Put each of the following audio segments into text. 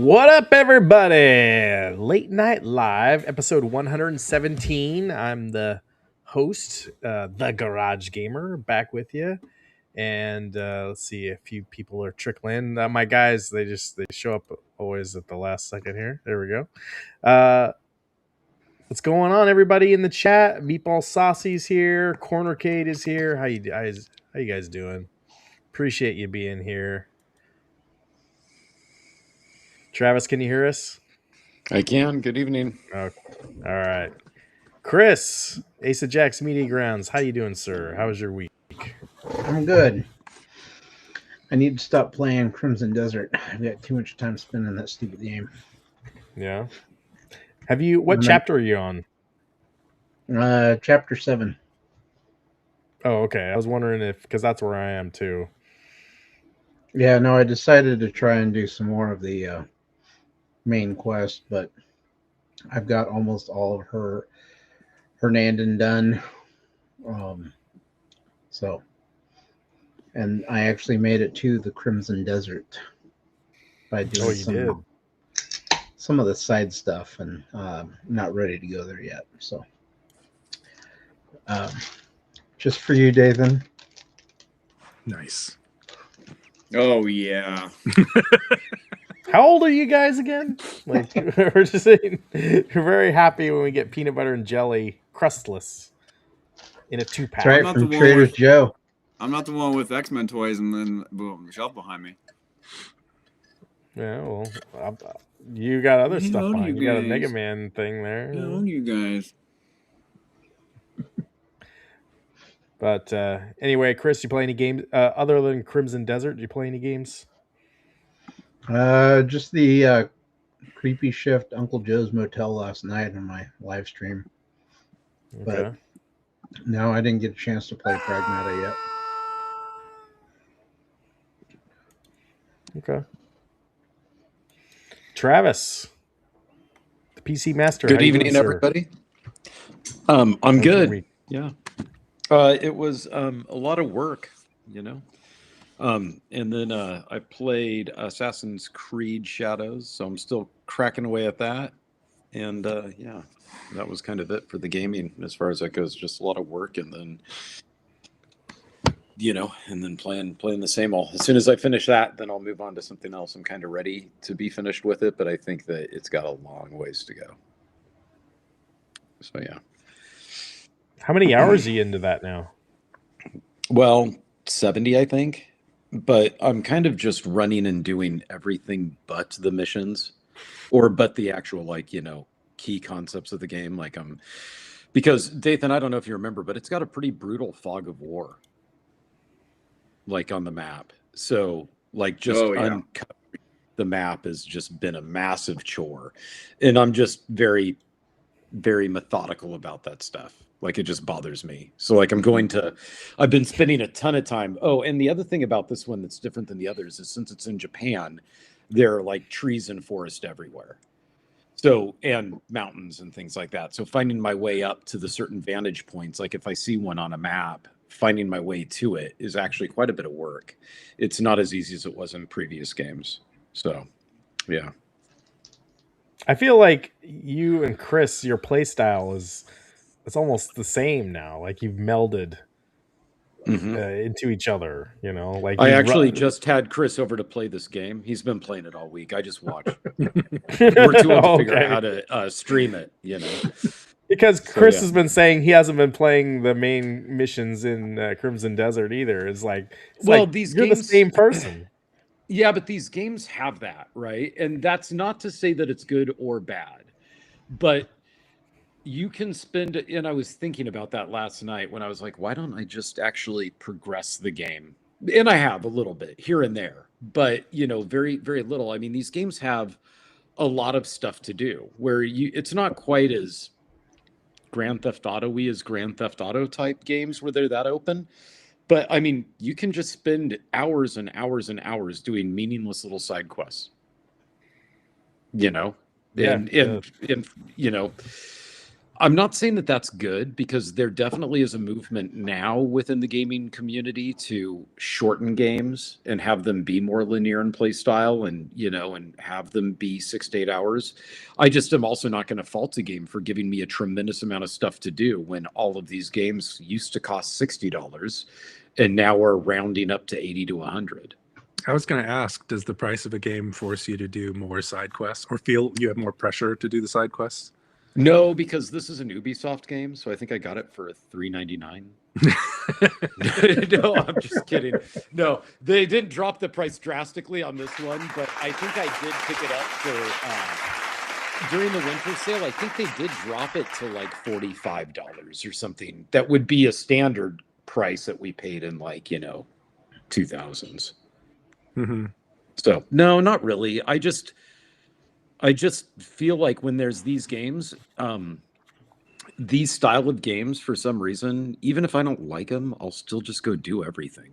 What up, everybody? Late Night Live, episode 117. I'm the host, the Garage Gamer, back with you. And let's see, a few people are trickling. My guys, they show up always at the last second here. There we go. What's going on, everybody in the chat? Meatball Saucy's here. Cornercade is here. How you guys doing? Appreciate you being here. Travis, can you hear us? I can. Good evening. Okay. All right. Chris, Ace of Jacks Media Grounds. How you doing, sir? How was your week? I'm good. I need to stop playing Crimson Desert. I've got too much time spending that stupid game. Yeah. What chapter are you on? Chapter 7. Oh, okay. I was wondering because that's where I am too. Yeah, no, I decided to try and do some more of the main quest, but I've got almost all of Hernandon done. And I actually made it to the Crimson Desert by doing some of the side stuff, and not ready to go there yet. So, just for you, Dathan. Nice. Oh yeah. How old are you guys again? Like we're just saying, we're very happy when we get peanut butter and jelly crustless in a 2-pack. That's right, from Trader Joe. I'm not the one with X-Men toys and then boom, the shelf behind me. Yeah, well, you got other stuff behind you. Got a Mega Man thing there. I own you guys. But anyway, Chris, you play any games other than Crimson Desert? Do you play any games? Just the Creepy Shift Uncle Joe's Motel last night on my live stream. Okay. But no, I didn't get a chance to play Pragmata yet. Okay. Travis, the PC Master. Good evening, everybody. I'm good. Yeah. It was a lot of work, and then I played Assassin's Creed Shadows, so I'm still cracking away at that. And yeah, that was kind of it for the gaming as far as that goes. Just a lot of work, and then playing the same old. As soon as I finish that, then I'll move on to something else. I'm kind of ready to be finished with it, but I think that it's got a long ways to go. So yeah. How many hours are you into that now? Well, 70, I think. But I'm kind of just running and doing everything but the missions, but the actual, key concepts of the game. Because, Dathan, I don't know if you remember, but it's got a pretty brutal fog of war, on the map. So, uncovering the map has just been a massive chore. And I'm just very, very methodical about that stuff. It just bothers me. So I've been spending a ton of time. Oh, and the other thing about this one that's different than the others is since it's in Japan, there are trees and forest everywhere. So, and mountains and things like that. So finding my way up to the certain vantage points, if I see one on a map, finding my way to it is actually quite a bit of work. It's not as easy as it was in previous games. So, yeah. I feel like you and Chris, your play style it's almost the same now. You've melded into each other, I actually just had Chris over to play this game. He's been playing it all week. I just watched. We're too old to figure out how to stream it, Because Chris has been saying he hasn't been playing the main missions in Crimson Desert either. These you're games, the same person. Yeah, but these games have that, right? And that's not to say that it's good or bad, but you can spend, and I was thinking about that last night when I was like, why don't I just actually progress the game? And I have a little bit here and there, but very, very little. I mean, these games have a lot of stuff to do where it's not quite as Grand Theft Auto-y as Grand Theft Auto type games where they're that open. But I mean, you can just spend hours and hours and hours doing meaningless little side quests. I'm not saying that that's good, because there definitely is a movement now within the gaming community to shorten games and have them be more linear in play style, and and have them be 6 to 8 hours. I just am also not going to fault a game for giving me a tremendous amount of stuff to do when all of these games used to cost $60 and now are rounding up to 80 to 100. I was going to ask, does the price of a game force you to do more side quests, or feel you have more pressure to do the side quests? No, because this is an Ubisoft game, so I think I got it for $3.99. No, I'm just kidding. No, they didn't drop the price drastically on this one, but I think I did pick it up for during the winter sale. I think they did drop it to like $45 or something. That would be a standard price that we paid in 2000s. Mm-hmm. So no, not really. I just feel like when there's these games, these style of games, for some reason, even if I don't like them, I'll still just go do everything.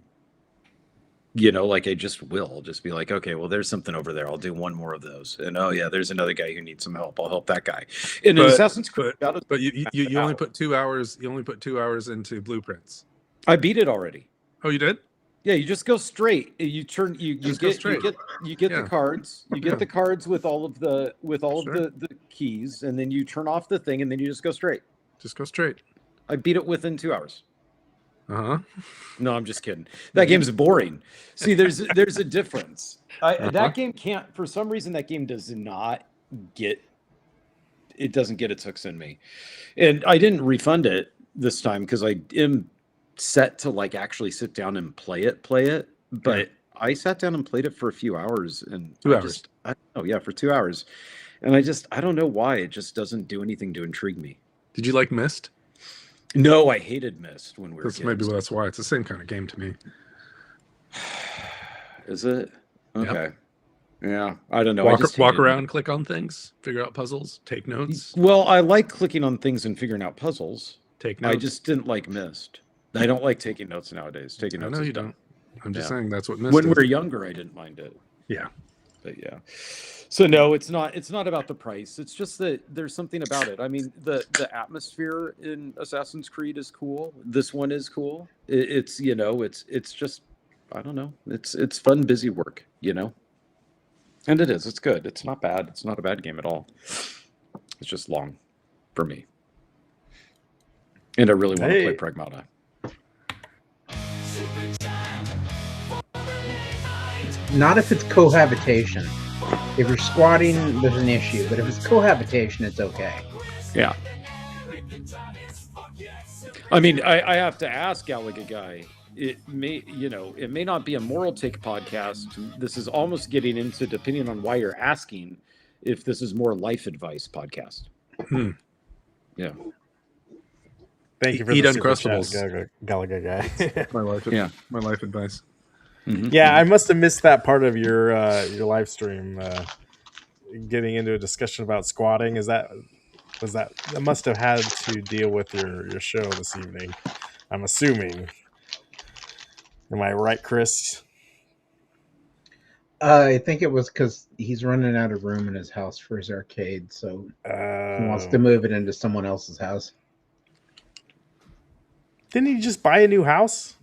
I just will just be like, okay, well, there's something over there. I'll do one more of those. And oh yeah, there's another guy who needs some help. I'll help that guy. In Assassin's Creed, but you only put 2 hours. You only put 2 hours into Blueprints. I beat it already. Oh, you did? Yeah, you just go straight. You turn. You get the cards. You get the cards with all of the the keys, and then you turn off the thing, and then you just go straight. Just go straight. I beat it within 2 hours. No, I'm just kidding. That game's boring. See, there's a difference. That game can't. For some reason, that game does not get. It doesn't get its hooks in me, and I didn't refund it this time because I am set to actually sit down and play it, but I sat down and played it for a few hours, and 2 hours. For 2 hours, and I don't know why it just doesn't do anything to intrigue me. Did you like Myst? No, I hated Myst when we were kids. Maybe that's why. It's the same kind of game to me. Is it? Okay. Yep. Yeah, I don't know. Walk around, click on things, figure out puzzles, take notes. Well, I like clicking on things and figuring out puzzles. Take notes. I just didn't like Myst. I don't like taking notes nowadays. Taking notes. I know you don't. I'm just saying that's what Myst when is. we were younger, I didn't mind it. Yeah. But yeah. So no, it's not about the price. It's just that there's something about it. I mean, the atmosphere in Assassin's Creed is cool. This one is cool. It's just, I don't know. It's fun, busy work, And it is. It's good. It's not bad. It's not a bad game at all. It's just long for me. And I really want to play Pragmata. Not if it's cohabitation. If you're squatting, there's an issue. But if it's cohabitation, it's okay. Yeah. I mean, I have to ask Gallagher guy. It may not be a moral take podcast. This is almost getting into, depending on why you're asking, if this is more life advice podcast. Yeah. Thank you for Eat the Uncrustables, Gallagher guy. my life advice. Mm-hmm. Yeah, I must have missed that part of your live stream. Getting into a discussion about squatting. That must have had to deal with your show this evening, I'm assuming. Am I right, Chris? I think it was because he's running out of room in his house for his arcade, so he wants to move it into someone else's house. Didn't he just buy a new house?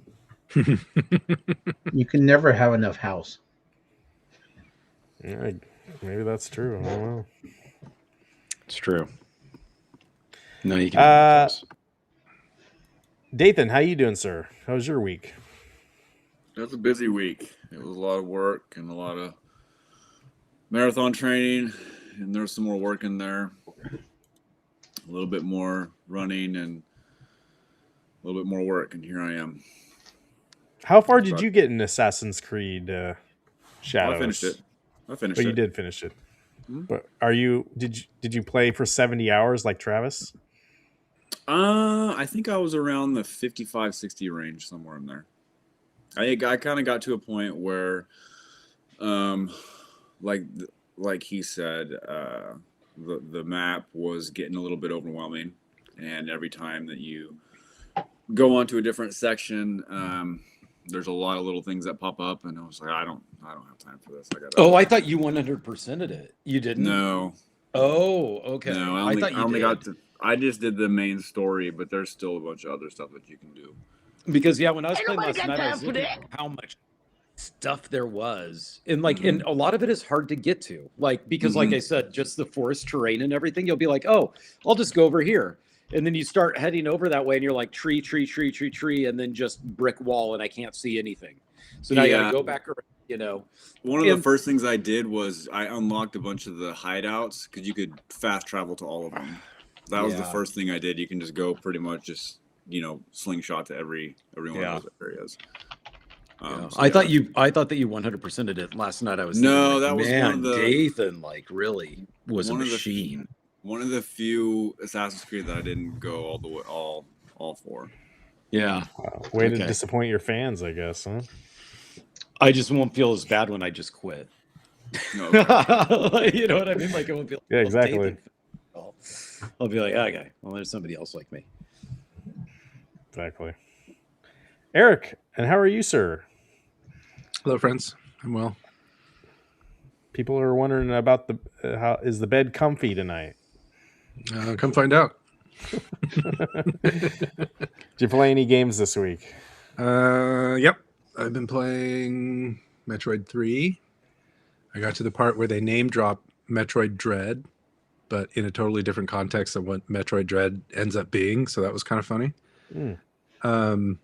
You can never have enough house. Yeah, maybe that's true. I don't know. It's true. No, you can. Dathan, how you doing, sir? How was your week? It was a busy week. It was a lot of work and a lot of marathon training, and there's some more work in there. A little bit more running and a little bit more work, and here I am. How far did you get in Assassin's Creed Shadows? I finished it. But you did finish it. Mm-hmm. But did you play for 70 hours like Travis? I think I was around the 55, 60 range, somewhere in there. I kind of got to a point where, like he said, the map was getting a little bit overwhelming, and every time that you go onto a different section, there's a lot of little things that pop up, and I was like, I don't have time for this. I thought you 100%ed it. You didn't? No. Oh, okay. No, I only I just did the main story, but there's still a bunch of other stuff that you can do. Because when I was playing last night, I was looking at how much stuff there was, and and a lot of it is hard to get to. Because like I said, just the forest terrain and everything, you'll be like, oh, I'll just go over here, and then you start heading over that way, and you're like tree, and then just brick wall, and I can't see anything. So now you gotta go back around. One of the first things I did was I unlocked a bunch of the hideouts because you could fast travel to all of them. That was the first thing I did. You can just go pretty much just slingshot to every one of those areas. I thought you 100%ed it last night. I was thinking, that was one of the Dathan really was a machine. One of the few Assassin's Creed that I didn't go all the way all for. Yeah. Wow. Way to disappoint your fans, I guess, huh? I just won't feel as bad when I just quit. No. You know what I mean? Like, I won't feel. Yeah, exactly. I'll be like, okay, well, there's somebody else like me. Exactly. Eric, and how are you, sir? Hello, friends. I'm well. People are wondering about how is the bed comfy tonight? Come find out. Did you play any games this week? Yep. I've been playing Metroid 3. I got to the part where they name drop Metroid Dread, but in a totally different context than what Metroid Dread ends up being. So that was kind of funny. And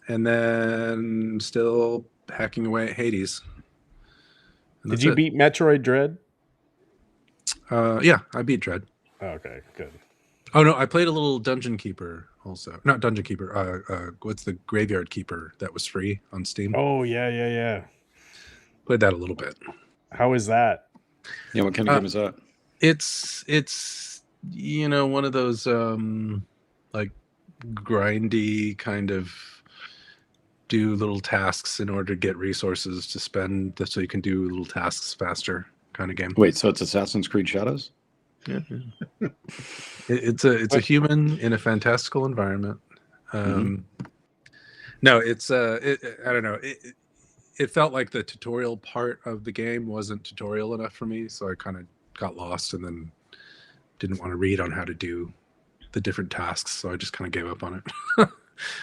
then still hacking away at Hades. Did you beat Metroid Dread? Yeah, I beat Dread. Okay, good. Oh no, I played a little Dungeon Keeper also. Not Dungeon Keeper. What's the Graveyard Keeper that was free on Steam? Oh yeah. Played that a little bit. How is that? Yeah, what kind of game is that? It's one of those like grindy kind of do little tasks in order to get resources to spend so you can do little tasks faster kind of game. Wait, so it's Assassin's Creed Shadows? Yeah. It's a human in a fantastical environment. No, it's I don't know. It felt like the tutorial part of the game wasn't tutorial enough for me, so I kind of got lost and then didn't want to read on how to do the different tasks, so I just kind of gave up on it.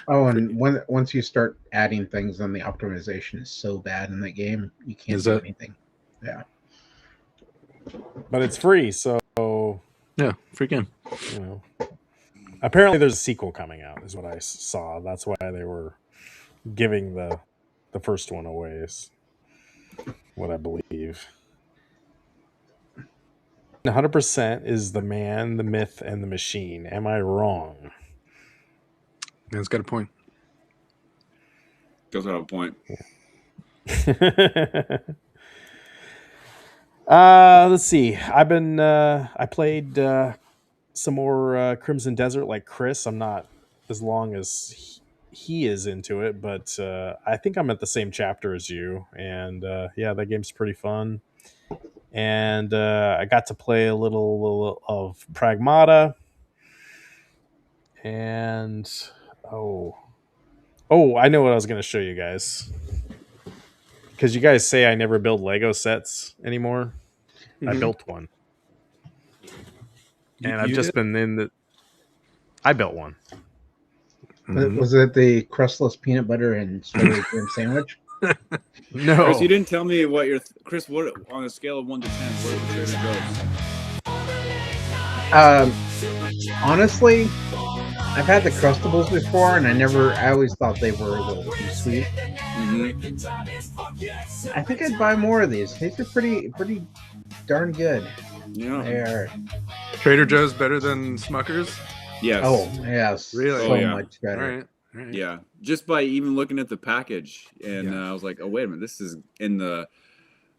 Oh, and once you start adding things, then the optimization is so bad in that game, you can't do anything. Yeah. But it's free, so yeah, free game. Apparently there's a sequel coming out, is what I saw. That's why they were giving the first one away, is what I believe. 100% is the man, the myth, and the machine. Am I wrong? Yeah, it's got a point. Does have a point. Let's see. I played some more Crimson Desert like Chris. I'm not as long as he is into it, but I think I'm at the same chapter as you. And yeah, that game's pretty fun. And I got to play a little of Pragmata. And I know what I was going to show you guys. Because you guys say I never build Lego sets anymore. I built one. And I've just been in the... I built one. Was it the crustless peanut butter and strawberry cream sandwich? No. Chris, you didn't tell me what your... Chris, what on a scale of 1 to 10, where would you go? Honestly, I've had the Crustables before, and I always thought they were a little too sweet. I think I'd buy more of these. These are pretty darn good. Yeah. They are. Trader Joe's better than Smucker's? Yes. Oh, yes. Really? So much better. All right. Yeah. Just by even looking at the package, and I was like, oh, wait a minute. This is in the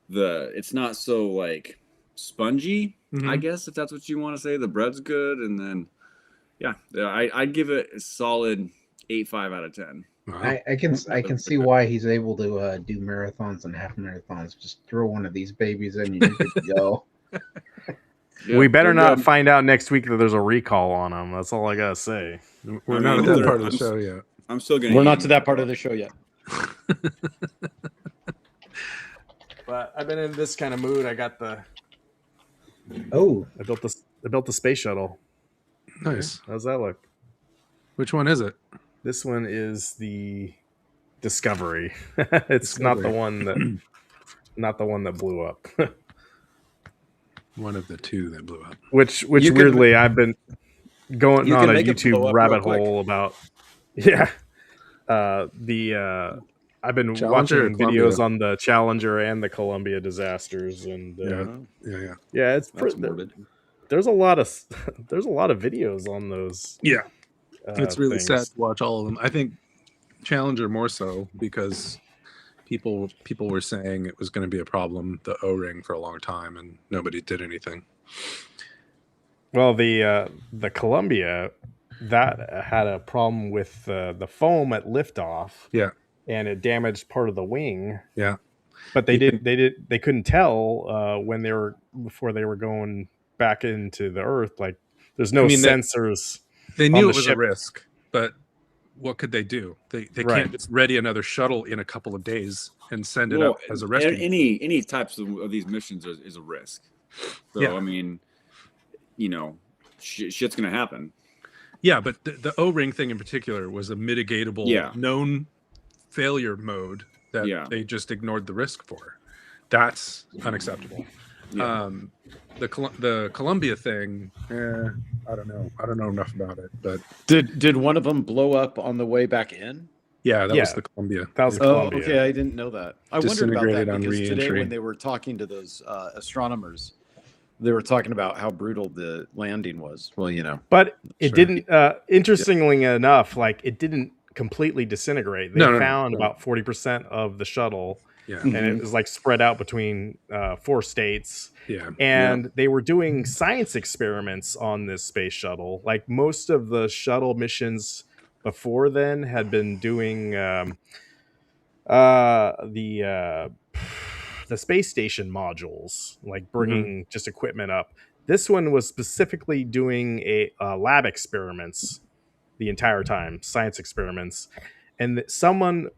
it's not so like spongy, I guess, if that's what you want to say. The bread's good, and then I'd give it a solid 8.5 out of 10. Wow. I can see why he's able to do marathons and half marathons. Just throw one of these babies in, you're good to go. Yeah, we better not find out next week that there's a recall on them. That's all I gotta say. We're not at that part of the show yet. I'm still gonna. We're not to that part of the show yet. But I've been in this kind of mood. I got the. Oh. I built the space shuttle. Nice. How's that look? Which one is it? This one is the Discovery. It's not the one that blew up. One of the two that blew up. Which weirdly I've been going on a YouTube rabbit hole about. Yeah. I've been Challenger watching videos on the Challenger and the Columbia disasters, and yeah, it's morbid. There's a lot of videos on those. Yeah, it's really things. sad to watch all of them. I think Challenger more so because people were saying it was going to be a problem, the O-ring, for a long time, and nobody did anything. Well, the Columbia, that had a problem with the foam at liftoff. Yeah, and it damaged part of the wing. Yeah, but they couldn't tell before they were going back into the Earth. Like, there's no sensors. They knew it was a risk, but what could they do? They can't just ready another shuttle in a couple of days and send it up as a rescue. Any types of these missions is a risk. So I mean, shit's gonna happen. Yeah, but the O-ring thing in particular was a mitigatable, known failure mode that they just ignored the risk for. That's unacceptable. Yeah. The Columbia thing, I don't know enough about it. But did one of them blow up on the way back in? Yeah, that was the Columbia. That was Columbia. Okay, I didn't know that. I wondered about that because today when they were talking to those astronomers, they were talking about how brutal the landing was. Well, but it didn't. Interestingly enough, like, it didn't completely disintegrate. They found about 40% of the shuttle. Yeah. And it was like spread out between 4 states. Yeah. And they were doing science experiments on this space shuttle. Like, most of the shuttle missions before then had been doing the space station modules, like bringing just equipment up. This one was specifically doing a lab experiments the entire time, science experiments. And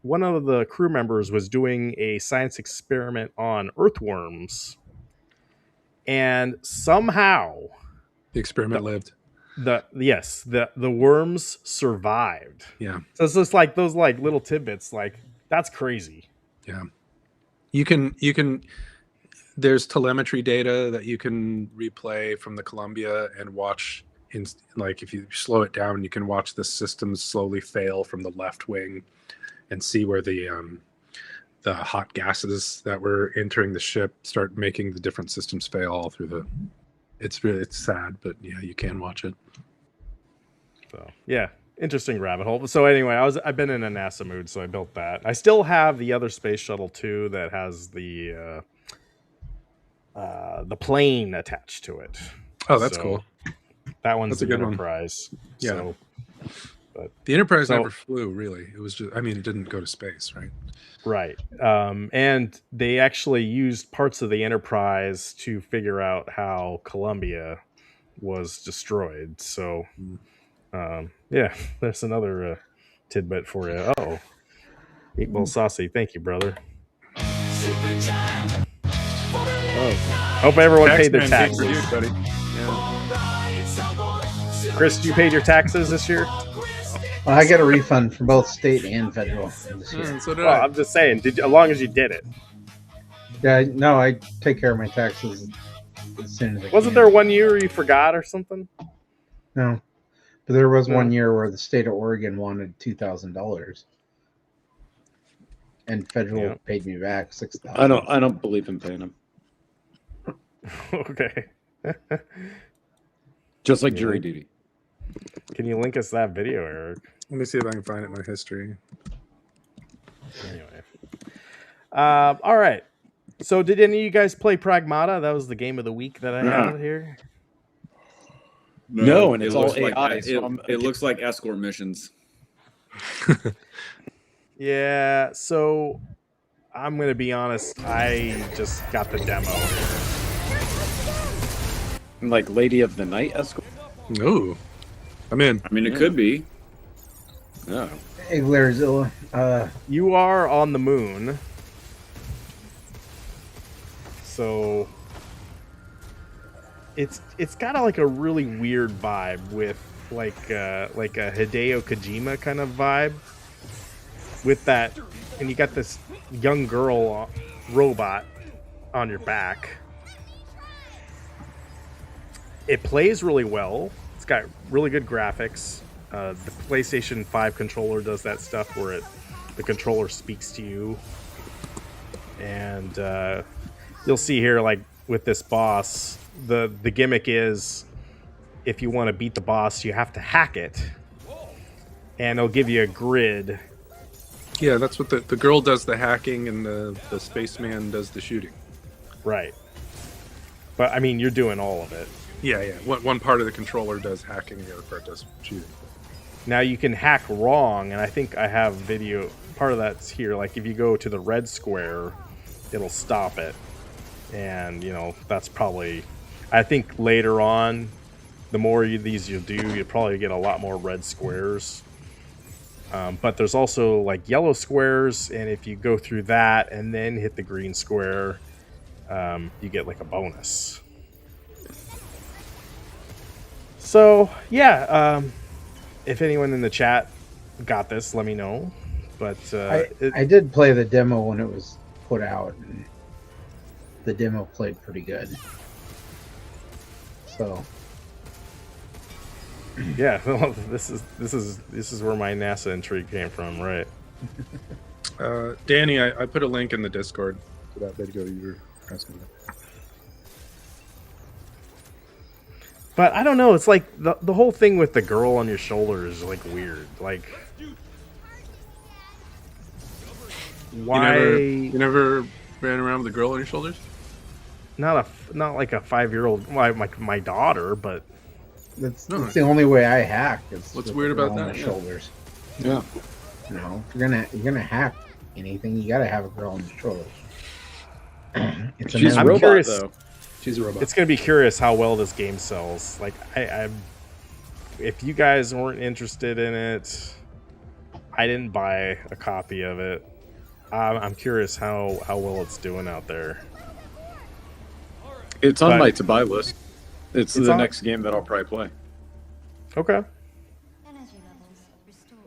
one of the crew members was doing a science experiment on earthworms, and somehow the experiment lived. The worms survived. Yeah. So it's just like those like little tidbits, like, that's crazy. Yeah. You can there's telemetry data that you can replay from the Columbia and watch. Like, if you slow it down, you can watch the systems slowly fail from the left wing and see where the hot gases that were entering the ship start making the different systems fail all through it's sad, but yeah, you can watch it. So yeah, interesting rabbit hole. So anyway, I've been in a NASA mood, so I built that. I still have the other space shuttle too that has the plane attached to it. Oh, that's cool. That one's the Enterprise. Yeah. So, but the Enterprise never flew, really. It was just, it didn't go to space, right? Right. And they actually used parts of the Enterprise to figure out how Columbia was destroyed. So, there's another tidbit for you. Oh, Meatball Saucy. Thank you, brother. Hope everyone paid their taxes. Buddy. Chris, you paid your taxes this year? Well, I get a refund for both state and federal this year. So did I. I'm just saying, as long as you did it. Yeah, no, I take care of my taxes as soon as I Wasn't there 1 year you forgot or something? No, but there was 1 year where the state of Oregon wanted $2,000, and federal paid me back $6,000. I don't believe in paying them. Okay. Just like jury duty. Can you link us that video, Eric? Let me see if I can find it in my history. Anyway. All right. So did any of you guys play Pragmata? That was the game of the week that I had here. No, and it's all AI. Like, it looks like escort missions. Yeah, so I'm going to be honest. I just got the demo. Like Lady of the Night escort? No. I'm in. I mean, it could be. No. Hey, Glairzilla. You are on the moon. So it's got like a really weird vibe with like a Hideo Kojima kind of vibe with that, and you got this young girl robot on your back. It plays really well. It's got really good graphics. The PlayStation 5 controller does that stuff where the controller speaks to you. And you'll see here, like with this boss, the gimmick is if you want to beat the boss, you have to hack it. And it'll give you a grid. Yeah, that's what the girl does the hacking and the spaceman does the shooting. Right. But, I mean, you're doing all of it. Yeah. One part of the controller does hacking, the other part does shooting. Now, you can hack wrong, and I think I have video. Part of that's here. Like, if you go to the red square, it'll stop it. And, that's probably... I think later on, the more these you do, you'll probably get a lot more red squares. But there's also, like, yellow squares, and if you go through that and then hit the green square, you get, like, a bonus. So, yeah, if anyone in the chat got this, let me know. But I did play the demo when it was put out, and the demo played pretty good. So, yeah, well, this is where my NASA intrigue came from, right? Danny, I put a link in the Discord to that video you were asking about. But I don't know. It's like the whole thing with the girl on your shoulder is like weird. Like, why? You never ran around with a girl on your shoulders? Not like a 5-year-old. My daughter, but that's the only way I hack. What's weird about that? On my shoulders. Yeah. If you're gonna hack anything, you gotta have a girl on your shoulders. She's a robot, curious, though. She's a robot. It's gonna be curious how well this game sells. Like, if you guys weren't interested in it, I didn't buy a copy of it. I'm curious how well it's doing out there. It's on my to-buy list. It's the next game that I'll probably play. Okay.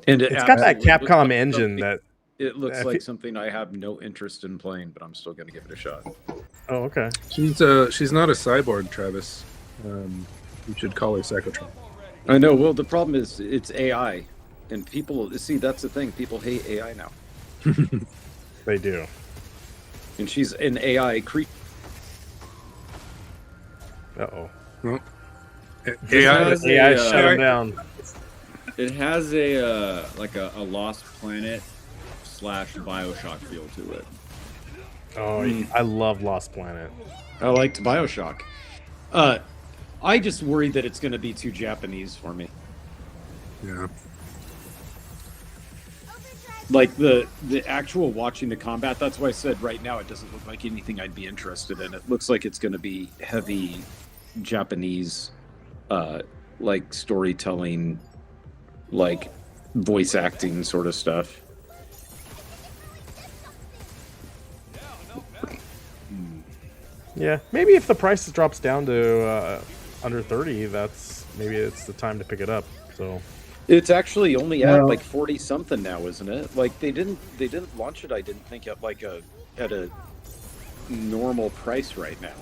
And it's got that Capcom engine that... It looks like something I have no interest in playing, but I'm still going to give it a shot. Oh, okay. She's not a cyborg, Travis. You should call her Psychotron. I know. Well, the problem is it's AI. And people... See, that's the thing. People hate AI now. They do. And she's an AI creature. Uh-oh. Well, AI shut him down. It has a Lost Planet / BioShock feel to it. Oh, I love Lost Planet. I liked BioShock. I just worry that it's going to be too Japanese for me. Yeah. Like the actual watching the combat, that's why I said right now it doesn't look like anything I'd be interested in. It looks like it's going to be heavy Japanese, like storytelling, like voice acting sort of stuff. Yeah, maybe if the price drops down to under 30, maybe it's the time to pick it up. So it's actually only at like 40 something now, isn't it? Like they didn't launch it, I didn't think, at a normal price right now.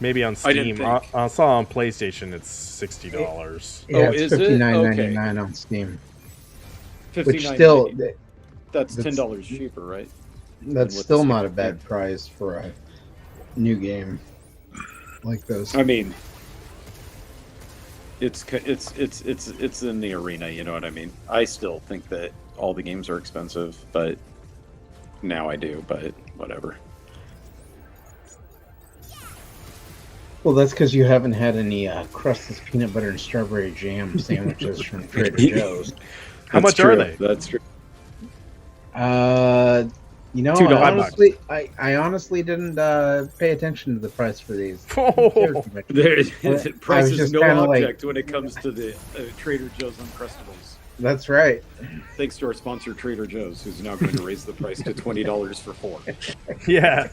Maybe on Steam. I saw on PlayStation it's $60. Yeah, it's $59.99 on Steam. Which still, that's $10 cheaper, right? That's still not a bad price for a new game like those. I mean, it's in the arena, you know what I mean? I still think that all the games are expensive, but now I do, but whatever. Well, that's because you haven't had any crustless peanut butter and strawberry jam sandwiches from Trader Joe's. How much are they? That's true. $2. I honestly didn't pay attention to the price for these. Price is no object when it comes to the Trader Joe's Uncrustables. That's right. Thanks to our sponsor, Trader Joe's, who's now going to raise the price to $20 for 4. Yeah.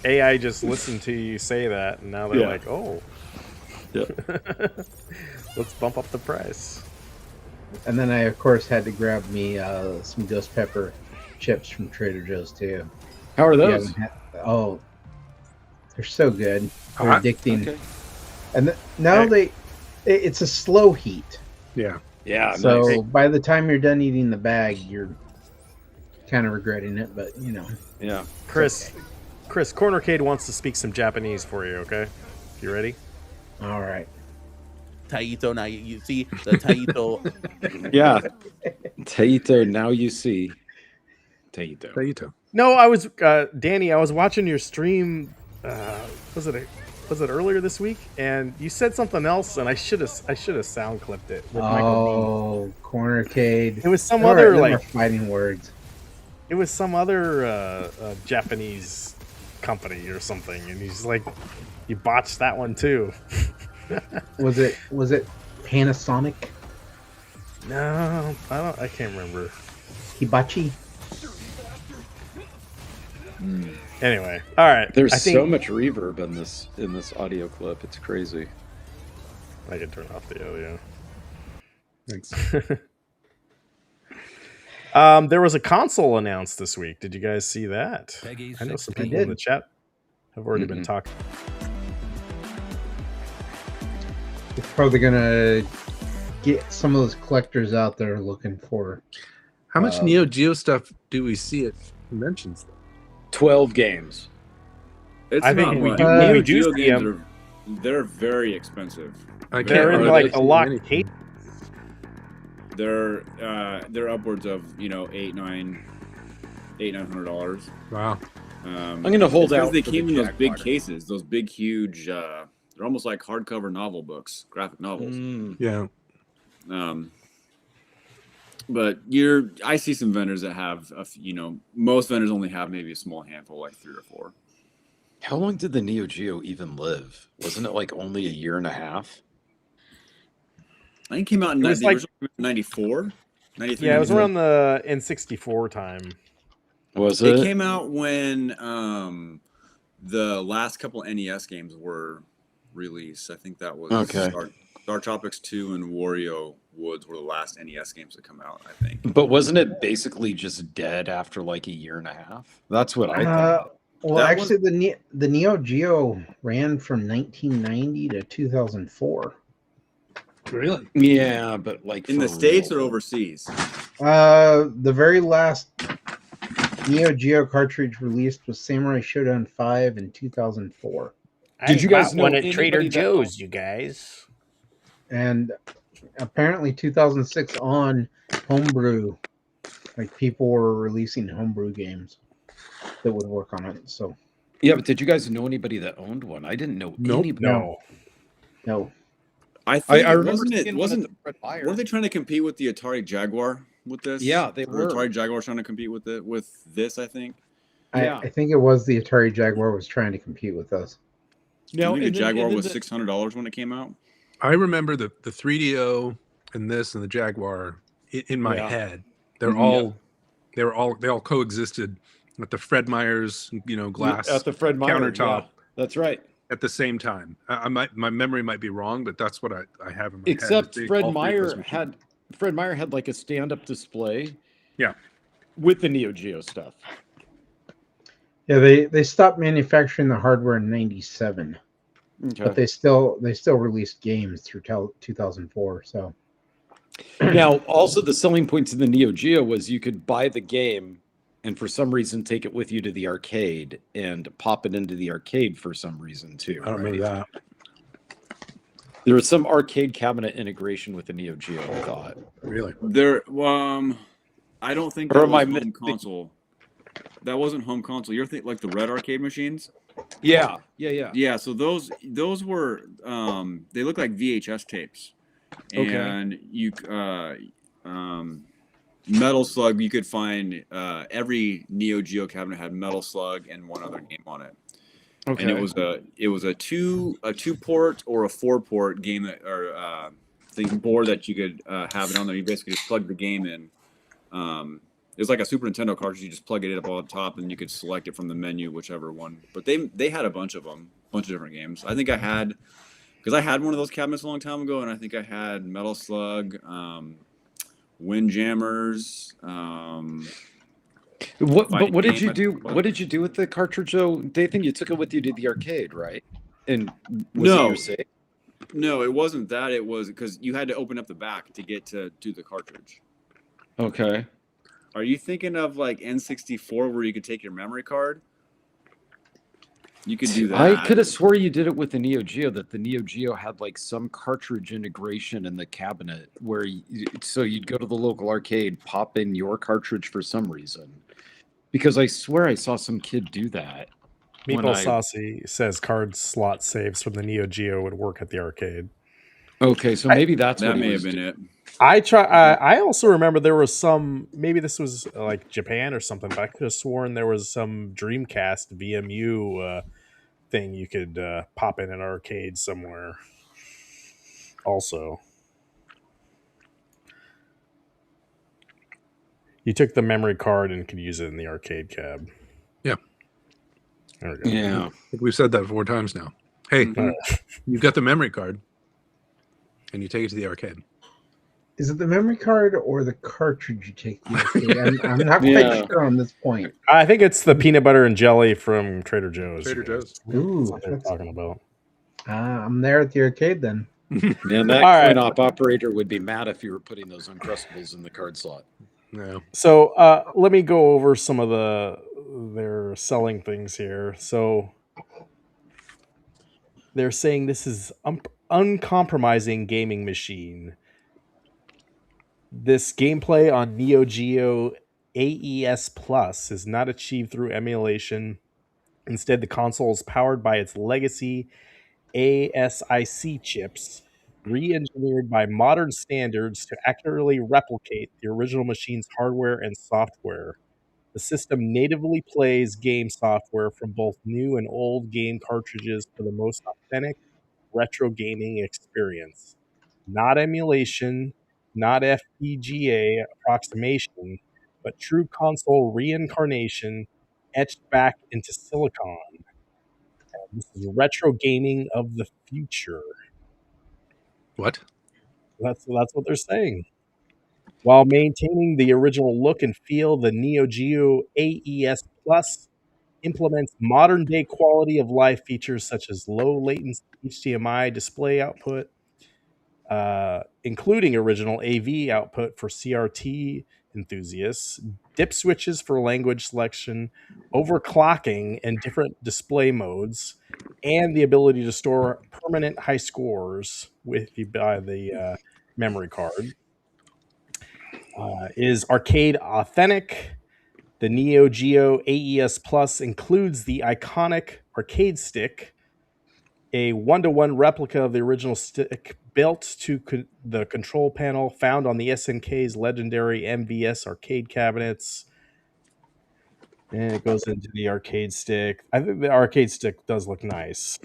AI just listened to you say that, and now they're like, oh. Let's bump up the price. And then I, of course, had to grab me some ghost pepper chips from Trader Joe's too. How are those? Oh, they're so good. They're addicting. Okay. And it's a slow heat. Yeah. Yeah. So nice. by the time you're done eating the bag, you're kind of regretting it, but you know. Yeah. Chris, Cornercade wants to speak some Japanese for you, okay? You ready? All right. Taito, now you see the Taito. Yeah. Taito, now you see. Taito. No, I was Danny. I was watching your stream. Was it earlier this week? And you said something else, and I should have sound clipped it. With Michael B. Cornercade. It was some other like fighting words. It was some other Japanese company or something, and he's like, "You botched that one too." Was it Panasonic? No, I can't remember. Hibachi. Anyway, all right. There's so much reverb in this audio clip. It's crazy. I can turn off the audio. Thanks. There was a console announced this week. Did you guys see that? I know some people in the chat have already been talking. It's probably gonna get some of those collectors out there looking for. How much Neo Geo stuff do we see at conventions? 12 games. It's I not think much. we do Geo see games them. they're very expensive. They're in like a lock case. They're upwards of $800-$900. Wow. I'm gonna hold out. Because they came in those big cases, those big, huge. They're almost like hardcover novel books, graphic novels. Yeah. But I see some vendors that have, most vendors only have maybe a small handful, like 3 or 4. How long did the Neo Geo even live? Wasn't it like only a year and a half? I think it came out in 94, 93. Yeah, it was around the N64 time. Was it? It came out when the last couple NES games were released. I think that was Star Tropics 2 and Wario Woods were the last NES games to come out, I think. But wasn't it basically just dead after like a year and a half? That's what I thought. Well, actually, the Neo Geo ran from 1990 to 2004. Really? Yeah, but like in the States or overseas? The very last Neo Geo cartridge released was Samurai Shodown 5 in 2004. Did you guys know one at Trader Joe's, you guys? And apparently 2006 on, homebrew, like people were releasing homebrew games that would work on it. So yeah, but did you guys know anybody that owned one? I didn't know anybody. No. I think I remember weren't they trying to compete with the Atari Jaguar with this? Yeah, they were. Atari Jaguar trying to compete with this, I think. I think it was the Atari Jaguar was trying to compete with us. No, the Jaguar was $600 when it came out. I remember the 3DO and this and the Jaguar in my head. They all coexisted at the Fred Meyer's, glass at the Fred Meyer countertop. Yeah, that's right. At the same time, my memory might be wrong, but that's what I have in my head. Except Fred Meyer had like a stand-up display. Yeah, with the Neo Geo stuff. Yeah, they stopped manufacturing the hardware in '97, but they still released games through 2004. So now, also the selling points of the Neo Geo was you could buy the game and for some reason take it with you to the arcade and pop it into the arcade for some reason too. I don't remember that. There was some arcade cabinet integration with the Neo Geo, I thought. Really? I don't think that was home console. That wasn't home console. You're thinking like the red arcade machines? Yeah. Yeah, so those were they look like VHS tapes. And you Metal Slug, you could find every Neo Geo cabinet had Metal Slug and one other game on it. Okay. And it was a two port or a 4-port game board that you could have it on there. You basically just plug the game in. It was like a Super Nintendo cartridge. You just plug it up on top, and you could select it from the menu, whichever one. But they had a bunch of different games. I think I had because I had one of those cabinets a long time ago, and I think I had Metal Slug, Windjammers. What did you do? What did you do with the cartridge though? They think you took it with you to the arcade, right? And was it your save? No, it wasn't that. It was because you had to open up the back to get to do the cartridge. Okay. Are you thinking of like N64 where you could take your memory card? You could do that. I could have swore you did it with the Neogeo, that the Neogeo had like some cartridge integration in the cabinet where so you'd go to the local arcade, pop in your cartridge for some reason. Because I swear I saw some kid do that. Meatball Saucy says card slot saves from the Neo Geo would work at the arcade. Okay, so maybe that may have been it. I also remember there was some, maybe this was like Japan or something, but I could have sworn there was some Dreamcast VMU thing you could pop in an arcade somewhere. Also, you took the memory card and could use it in the arcade cab. Yeah. There we go. Yeah. I think we've said that 4 times now. Hey, you've got the memory card, and you take it to the arcade. Is it the memory card or the cartridge you take to the arcade? I'm not quite sure on this point. I think it's the peanut butter and jelly from Trader Joe's. Trader Joe's. Ooh, that's what they're talking about. I'm there at the arcade then. And that coin-op operator would be mad if you were putting those Uncrustables in the card slot. No. So let me go over some of their selling things here. So they're saying this is uncompromising gaming machine. This gameplay on Neo Geo AES Plus is not achieved through emulation. Instead, the console is powered by its legacy ASIC chips, re-engineered by modern standards to accurately replicate the original machine's hardware and software. The system natively plays game software from both new and old game cartridges for the most authentic retro gaming experience. Not emulation, not FPGA approximation, but true console reincarnation etched back into silicon. And this is retro gaming of the future. What? That's what they're saying. While maintaining the original look and feel, the Neo Geo AES Plus implements modern day quality of life features such as low latency HDMI display output, including original AV output for CRT enthusiasts, dip switches for language selection, overclocking and different display modes, and the ability to store permanent high scores with you by the memory card. Is arcade authentic. The Neo Geo AES Plus includes the iconic arcade stick, a 1-to-1 replica of the original stick built to the control panel found on the SNK's legendary MVS arcade cabinets. And it goes into the arcade stick. I think the arcade stick does look nice.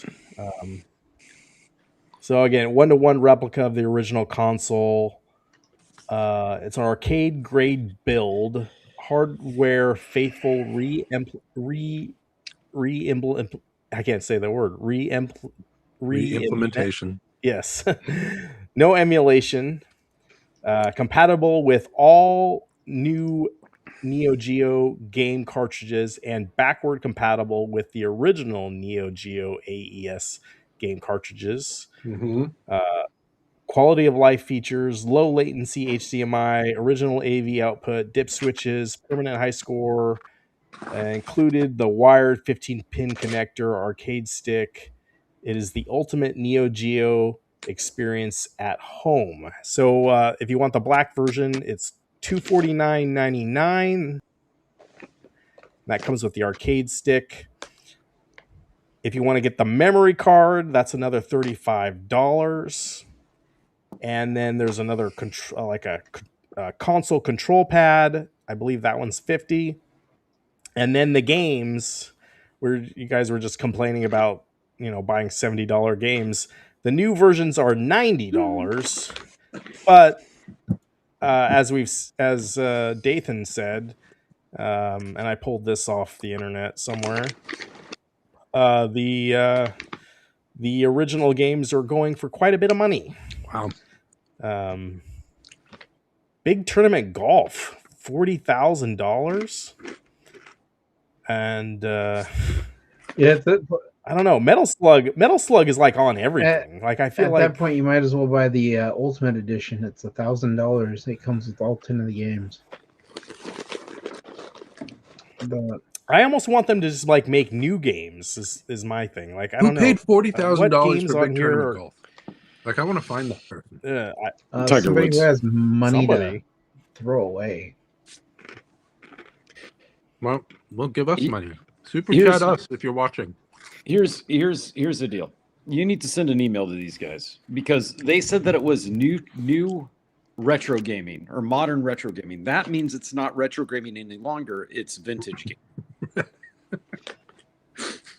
So again, 1-to-1 replica of the original console. It's an arcade grade build, hardware faithful I can't say the word re-implementation. Yes. No emulation. Compatible with all new Neo Geo game cartridges and backward compatible with the original Neo Geo AES game cartridges. Mm-hmm. Quality of life features, low latency HDMI, original AV output, dip switches, permanent high score, included the wired 15-pin connector, arcade stick. It is the ultimate Neo Geo experience at home. So if you want the black version, it's $249.99. That comes with the arcade stick. If you want to get the memory card, that's another $35. And then there's another console control pad. I believe that one's $50. And then the games, where you guys were just complaining about, buying $70 games. The new versions are $90, but as Dathan said, and I pulled this off the internet somewhere, the the original games are going for quite a bit of money. Wow. Big Tournament Golf, $40,000. And I don't know. Metal Slug is like on everything. Like I feel at like that point you might as well buy the Ultimate Edition. It's $1,000. It comes with all 10 of the games. But I almost want them to just like make new games. Is my thing. Like I don't know. Who paid $40,000 games for on Big here Tournament Golf? Like I want to find that person. Tiger somebody Woods. who has money Somebody. to throw away. Well, give us money. Super Here's- chat us if you're watching. Here's the deal. You need to send an email to these guys because they said that it was new retro gaming or modern retro gaming. That means it's not retro gaming any longer. It's vintage gaming.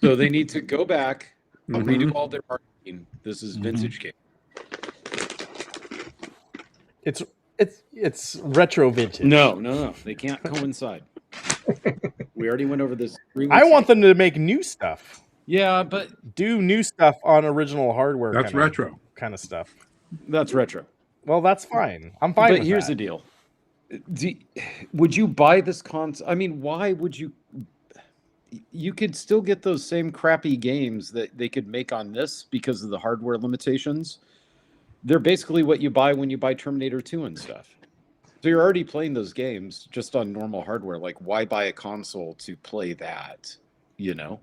So they need to go back, redo all their marketing. This is vintage game. It's retro vintage. No. They can't coincide. We already went over this. I want them to make new stuff. Yeah, but Do new stuff on original hardware. That's retro kind of stuff. that's retro. Well, that's fine. I'm fine. But here's the deal. Would you buy this console? I mean, why would you? You could still get those same crappy games that they could make on this because of the hardware limitations. They're basically what you buy when you buy Terminator 2 and stuff. So you're already playing those games just on normal hardware. Like, why buy a console to play that? You know?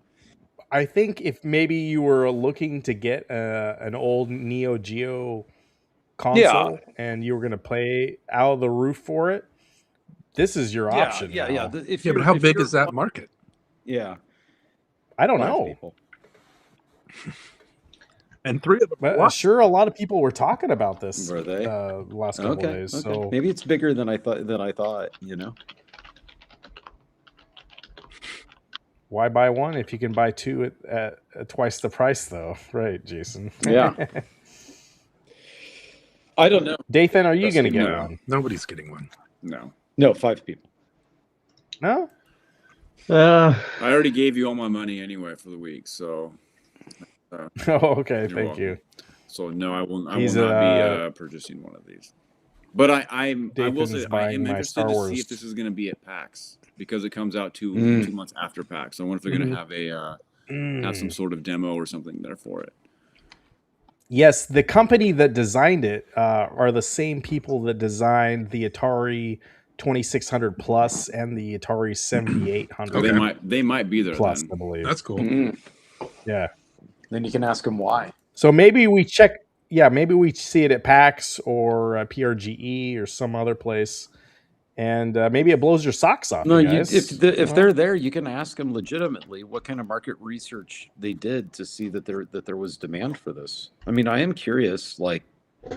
I think if maybe you were looking to get an old Neogeo console and you were going to play out of the roof for it, this is your option. Yeah. But how big is that market? Yeah. I don't know. People. And 3 of them. But sure, a lot of people were talking about this. Were they? Last couple of days. Okay. So maybe it's bigger than I thought. You know. why buy one if you can buy two at twice the price, though? Right, Jason? Yeah. I don't know. Dathan, are you going to get No. one? Nobody's getting one. No, 5 people. No? I already gave you all my money anyway for the week, so. Oh, okay. You're Thank welcome. you. So no, I will He's, not be purchasing one of these. But I will Dathan's say I buying am my interested Star to Wars. see if this is going to be at PAX because it comes out 2 months after PAX. So I wonder if they're going to have have some sort of demo or something there for it. Yes, the company that designed it are the same people that designed the Atari 2600 Plus and the Atari 7800 So they might be there Plus, then. I believe. That's cool. Yeah. Then you can ask them why. So maybe we check. Yeah, maybe we see it at PAX or PRGE or some other place, and maybe it blows your socks off. No, you guys. if they're there, you can ask them legitimately what kind of market research they did to see that there was demand for this. I mean, I am curious, like,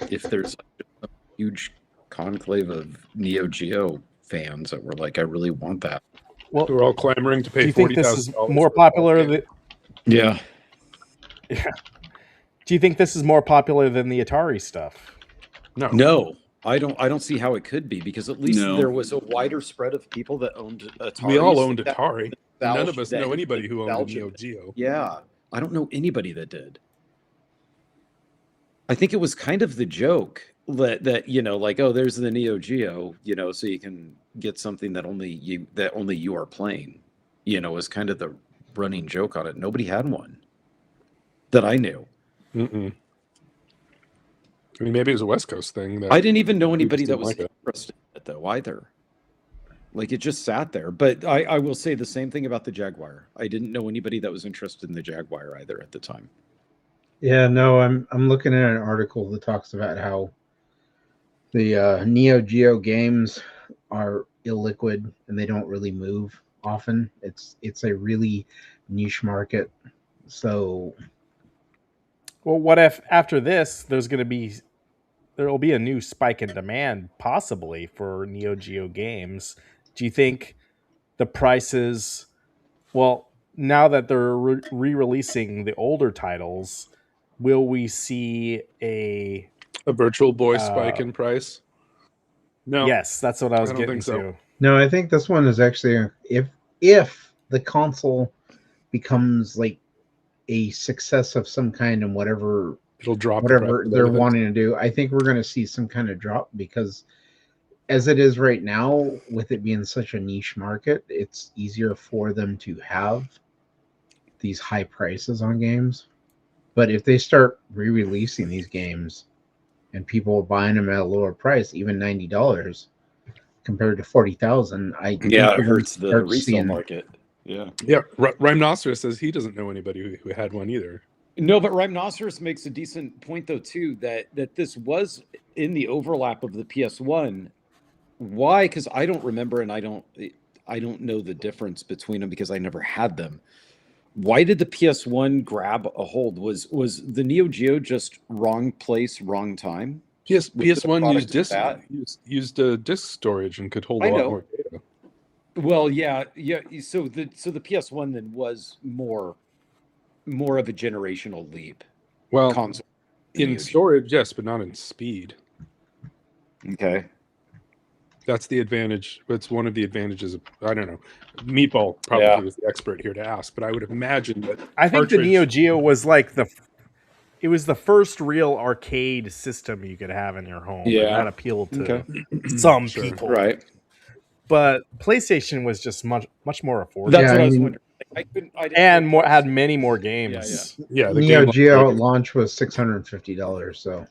if there's a huge conclave of Neo Geo fans that were like, I really want that. Well, We're all clamoring to do pay you think this is $40,000 more popular than? Yeah. Yeah. Do you think this is more popular than the Atari stuff? No, I don't see how it could be because at least No. there was a wider spread of people that owned Atari. We all owned Atari. None of us know anybody who owned a Belgium. Neo Geo. Yeah, I don't know anybody that did. I think it was kind of the joke that you know, like, oh, there's the Neo Geo, you know, so you can get something that only you are playing. You know, was kind of the running joke on it. Nobody had one that I knew. I mean, maybe it was a West Coast thing. I didn't even know anybody that didn't was like it. interested in it, though, either. Like, it just sat there. But I will say the same thing about the Jaguar. I didn't know anybody that was interested in the Jaguar either at the time. Yeah, no, I'm looking at an article that talks about how the Neo Geo games are illiquid and they don't really move often. It's a really niche market. So, well, what if after this there will be a new spike in demand possibly for Neo Geo games? Do you think the prices? Well, now that they're re-releasing the older titles, will we see a Virtual Boy spike in price? No. Yes, that's what I was I don't getting think so. to. no, I think this one is actually if the console becomes like a success of some kind in whatever It'll drop whatever they're wanting to do, I think we're going to see some kind of drop, because as it is right now, with it being such a niche market, it's easier for them to have these high prices on games. But if they start re-releasing these games and people buying them at a lower price, even $90 compared to 40,000, it hurts the resale market. Yeah. Rhymenoceros says he doesn't know anybody who had one either. No, but Rhymenoceros makes a decent point though too, that this was in the overlap of the PS1. Why? Because I don't remember, and I don't know the difference between them because I never had them. Why did the PS1 grab a hold? Was the Neo Geo just wrong place, wrong time? PS1 used disk storage and could hold a lot more data. Well, yeah. So the PS1 then was more of a generational leap. Well, console in storage, yes, but not in speed. Okay. That's the advantage. It's one of the advantages of, I don't know. Meatball probably was the expert here to ask, but I would imagine that I think the Neo Geo was like it was the first real arcade system you could have in your home. Yeah. And that appealed to some people. Right. But PlayStation was just much more affordable. That's what I was wondering. Had many more games. Yeah, the Neo Geo at launch was $650. So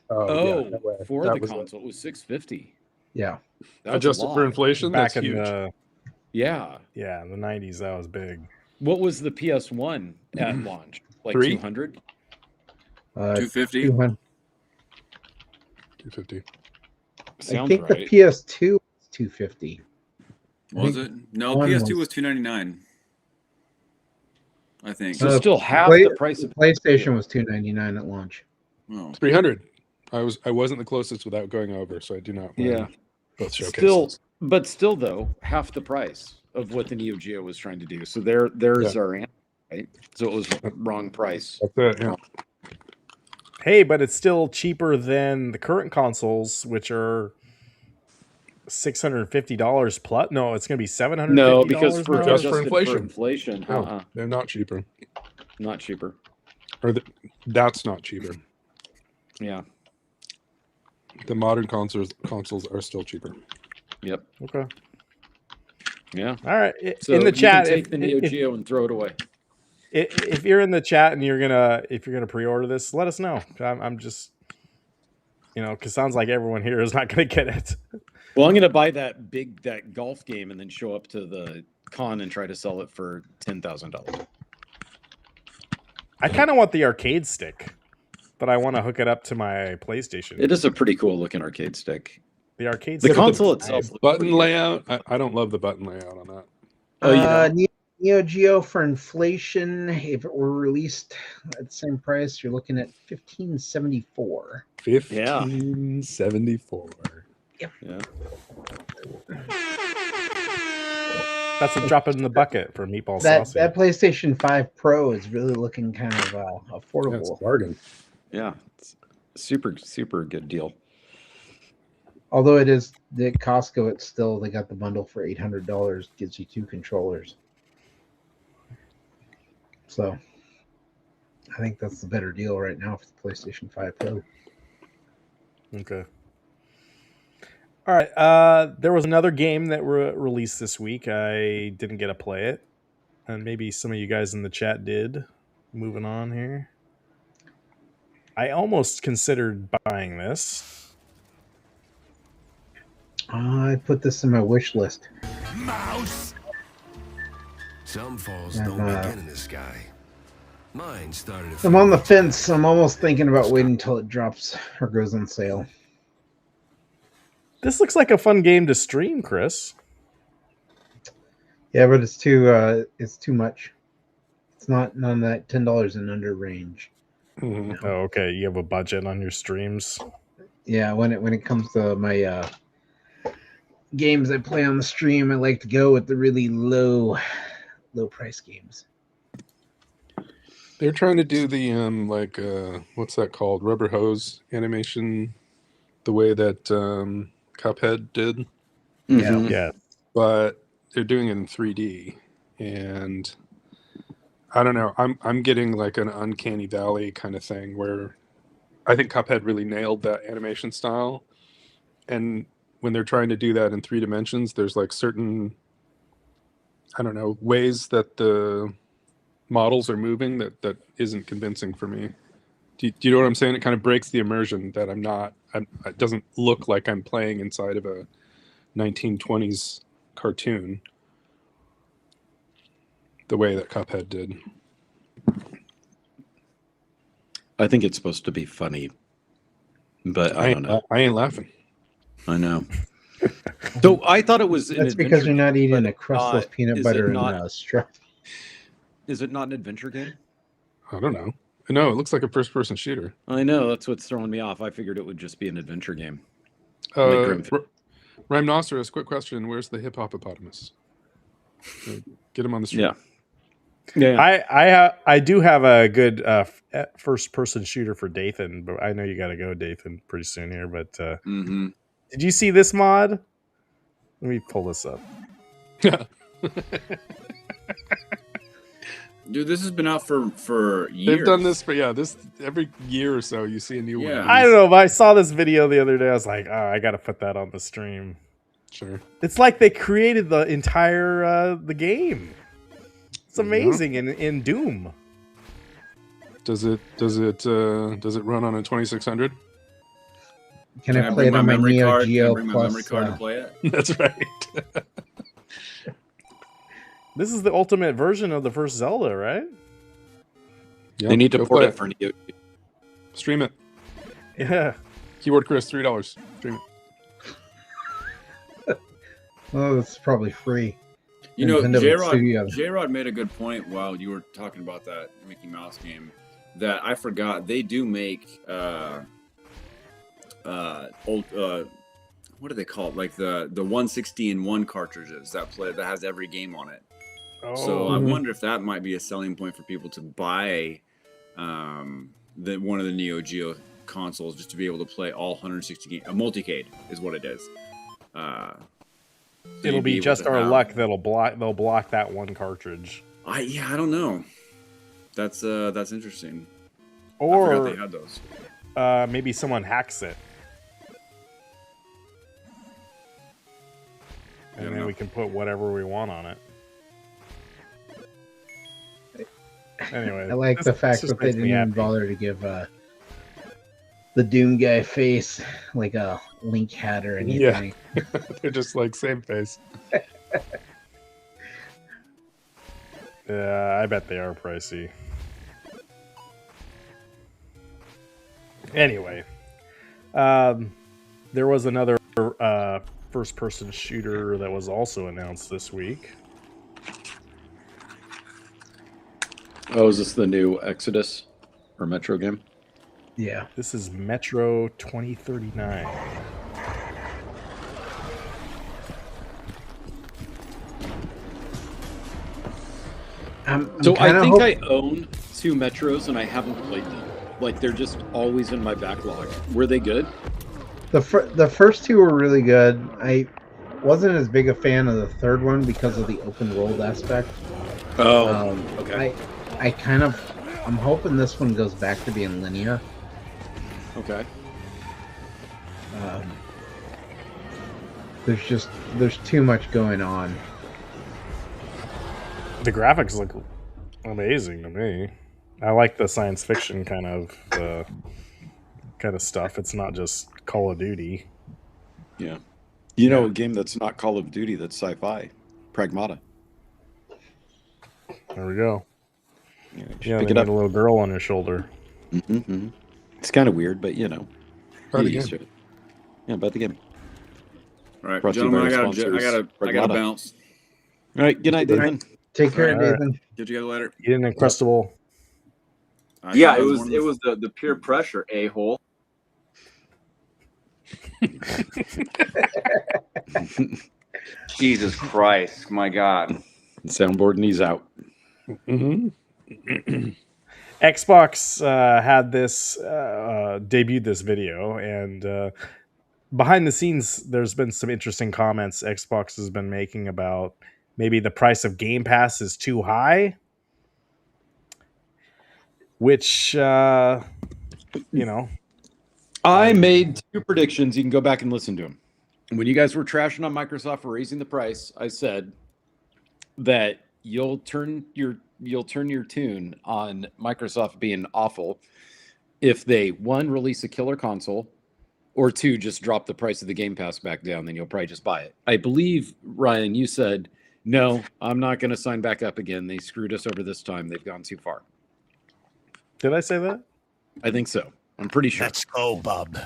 for the console it was $650. Yeah, adjusted for inflation. Back that's in huge. the in the 90s, that was big. What was the PS1 at launch? Like 200? 250. 250. Sounds I think right. the PS2 was 250. Was it? No, PS2 was 299. I think. So still half the price of PlayStation was $299 at launch. Oh. 300. I wasn't the closest without going over, so I do not. Both showcases. Still though, half the price of what the Neo Geo was trying to do. So there's our answer, right? So it was wrong price. That's it. Yeah. Hey, but it's still cheaper than the current consoles, which are $650 plus. No, it's going to be $750. No, because just for inflation. They're not cheaper. Not cheaper. Or that's not cheaper. Yeah. The modern consoles are still cheaper. Yep. Okay. Yeah. All right. So in the chat, take the Neo Geo and throw it away. If you're in the chat and you're gonna pre-order this, let us know. I'm just, because it sounds like everyone here is not gonna get it. Well, I'm gonna buy that golf game and then show up to the con and try to sell it for $10,000. I kind of want the arcade stick, but I want to hook it up to my PlayStation. It is a pretty cool looking arcade stick. The console itself. Button layout. I don't love the button layout on that. Oh, you know. Neo Geo for inflation, if it were released at the same price, you're looking at $1574. $1574. Yep. Yeah. That's a drop in the bucket for meatball sauce. That PlayStation 5 Pro is really looking kind of affordable. That's a bargain. Yeah, it's super good deal. Although it is the Costco, it's still they got the bundle for $800. Gives you 2 controllers. So I think that's the better deal right now for the PlayStation 5 Pro. Okay. All right. There was another game that released this week. I didn't get to play it, and maybe some of you guys in the chat did. Moving on here. I almost considered buying this. I put this in my wish list. Mouse. Some falls don't begin in the sky. Mine started. I'm on the fence. I'm almost thinking about waiting until it drops or goes on sale. This looks like a fun game to stream, Chris. Yeah, but it's too much. It's not none of that $10 and under range. Mm-hmm. Oh, okay. You have a budget on your streams. Yeah, when it comes to my games I play on the stream, I like to go with the really low price games. They're trying to do the what's that called? Rubber hose animation, the way that Cuphead did. Yeah. But they're doing it in 3D, and I don't know. I'm getting like an uncanny valley kind of thing where I think Cuphead really nailed that animation style, and when they're trying to do that in 3 dimensions, there's like certain, I don't know, ways that the models are moving that isn't convincing for me. Do you know what I'm saying? It kind of breaks the immersion that it doesn't look like I'm playing inside of a 1920s cartoon the way that Cuphead did. I think it's supposed to be funny, but I don't know. I ain't laughing. I know. So I thought it was. That's because you're not eating a crustless peanut butter and straw. Is it not an adventure game? I don't know. No, it looks like a first-person shooter. I know, that's what's throwing me off. I figured it would just be an adventure game. Rhymenoceros, quick question. Where's the hippopotamus? Get him on the stream. Yeah. I do have a good first-person shooter for Dathan, but I know you got to go, Dathan, pretty soon here. But did you see this mod? Let me pull this up. Dude, this has been out for years. They've done this for this every year or so. You see a new one. I don't know, but I saw this video the other day. I was like, oh, I got to put that on the stream. Sure. It's like they created the entire the game. It's amazing in Doom. Does it run on a 2600? Can I play it on my Neogeo Plus? My memory card to play it. That's right. This is the ultimate version of the first Zelda, right? Yep, they need to port it for Neogeo. Stream it. Yeah. Keyword Chris, $3. Stream it. Oh, it's probably free. You know, J-Rod made a good point while you were talking about that Mickey Mouse game that I forgot. They do make old what do they call it? Like the 160-in-1 cartridges that has every game on it. Oh. So I wonder if that might be a selling point for people to buy one of the Neo Geo consoles just to be able to play all 160 games. A multicade is what it is. It'll be just our luck they'll block that one cartridge. I don't know. That's interesting. Or I forgot they had those. Maybe someone hacks it. And then we can put whatever we want on it. Anyway, I like the fact that they didn't even bother to give the Doom guy face like a Link hat or anything. Yeah. They're just like same face. Yeah, I bet they are pricey. Anyway, there was another first-person shooter that was also announced this week. Oh, is this the new Exodus or Metro game? Yeah. This is Metro 2039. So I think I own 2 Metros and I haven't played them. Like, they're just always in my backlog. Were they good? The first 2 were really good. I wasn't as big a fan of the third one because of the open world aspect. Oh, okay. I'm hoping this one goes back to being linear. Okay. There's too much going on. The graphics look amazing to me. I like the science fiction kind of stuff. It's not just Call of Duty. Yeah. You know, a game that's not Call of Duty that's sci-fi. Pragmata. There we go. Yeah, they got a little girl on her shoulder. Mm-hmm. It's kind of weird, but you know. About the game. Yeah, about the game. All right, gentlemen, I gotta bounce. All right, good night, Nathan. Take care, Nathan. Get you guys later. Eat an Uncrustable. Yeah, it was the peer pressure, a-hole. Jesus Christ, my God. Soundboard and he's out. Mm-hmm. Xbox had this debuted this video, and behind the scenes, there's been some interesting comments Xbox has been making about maybe the price of Game Pass is too high. which you know, I made 2 predictions. You can go back and listen to them. When you guys were trashing on Microsoft for raising the price, I said that you'll turn your tune on Microsoft being awful if they, 1, release a killer console, or 2, just drop the price of the Game Pass back down. Then you'll probably just buy it. I believe, Ryan, you said, no, I'm not going to sign back up again. They screwed us over this time. They've gone too far. Did I say that? I think so. I'm pretty sure. Let's go, bub.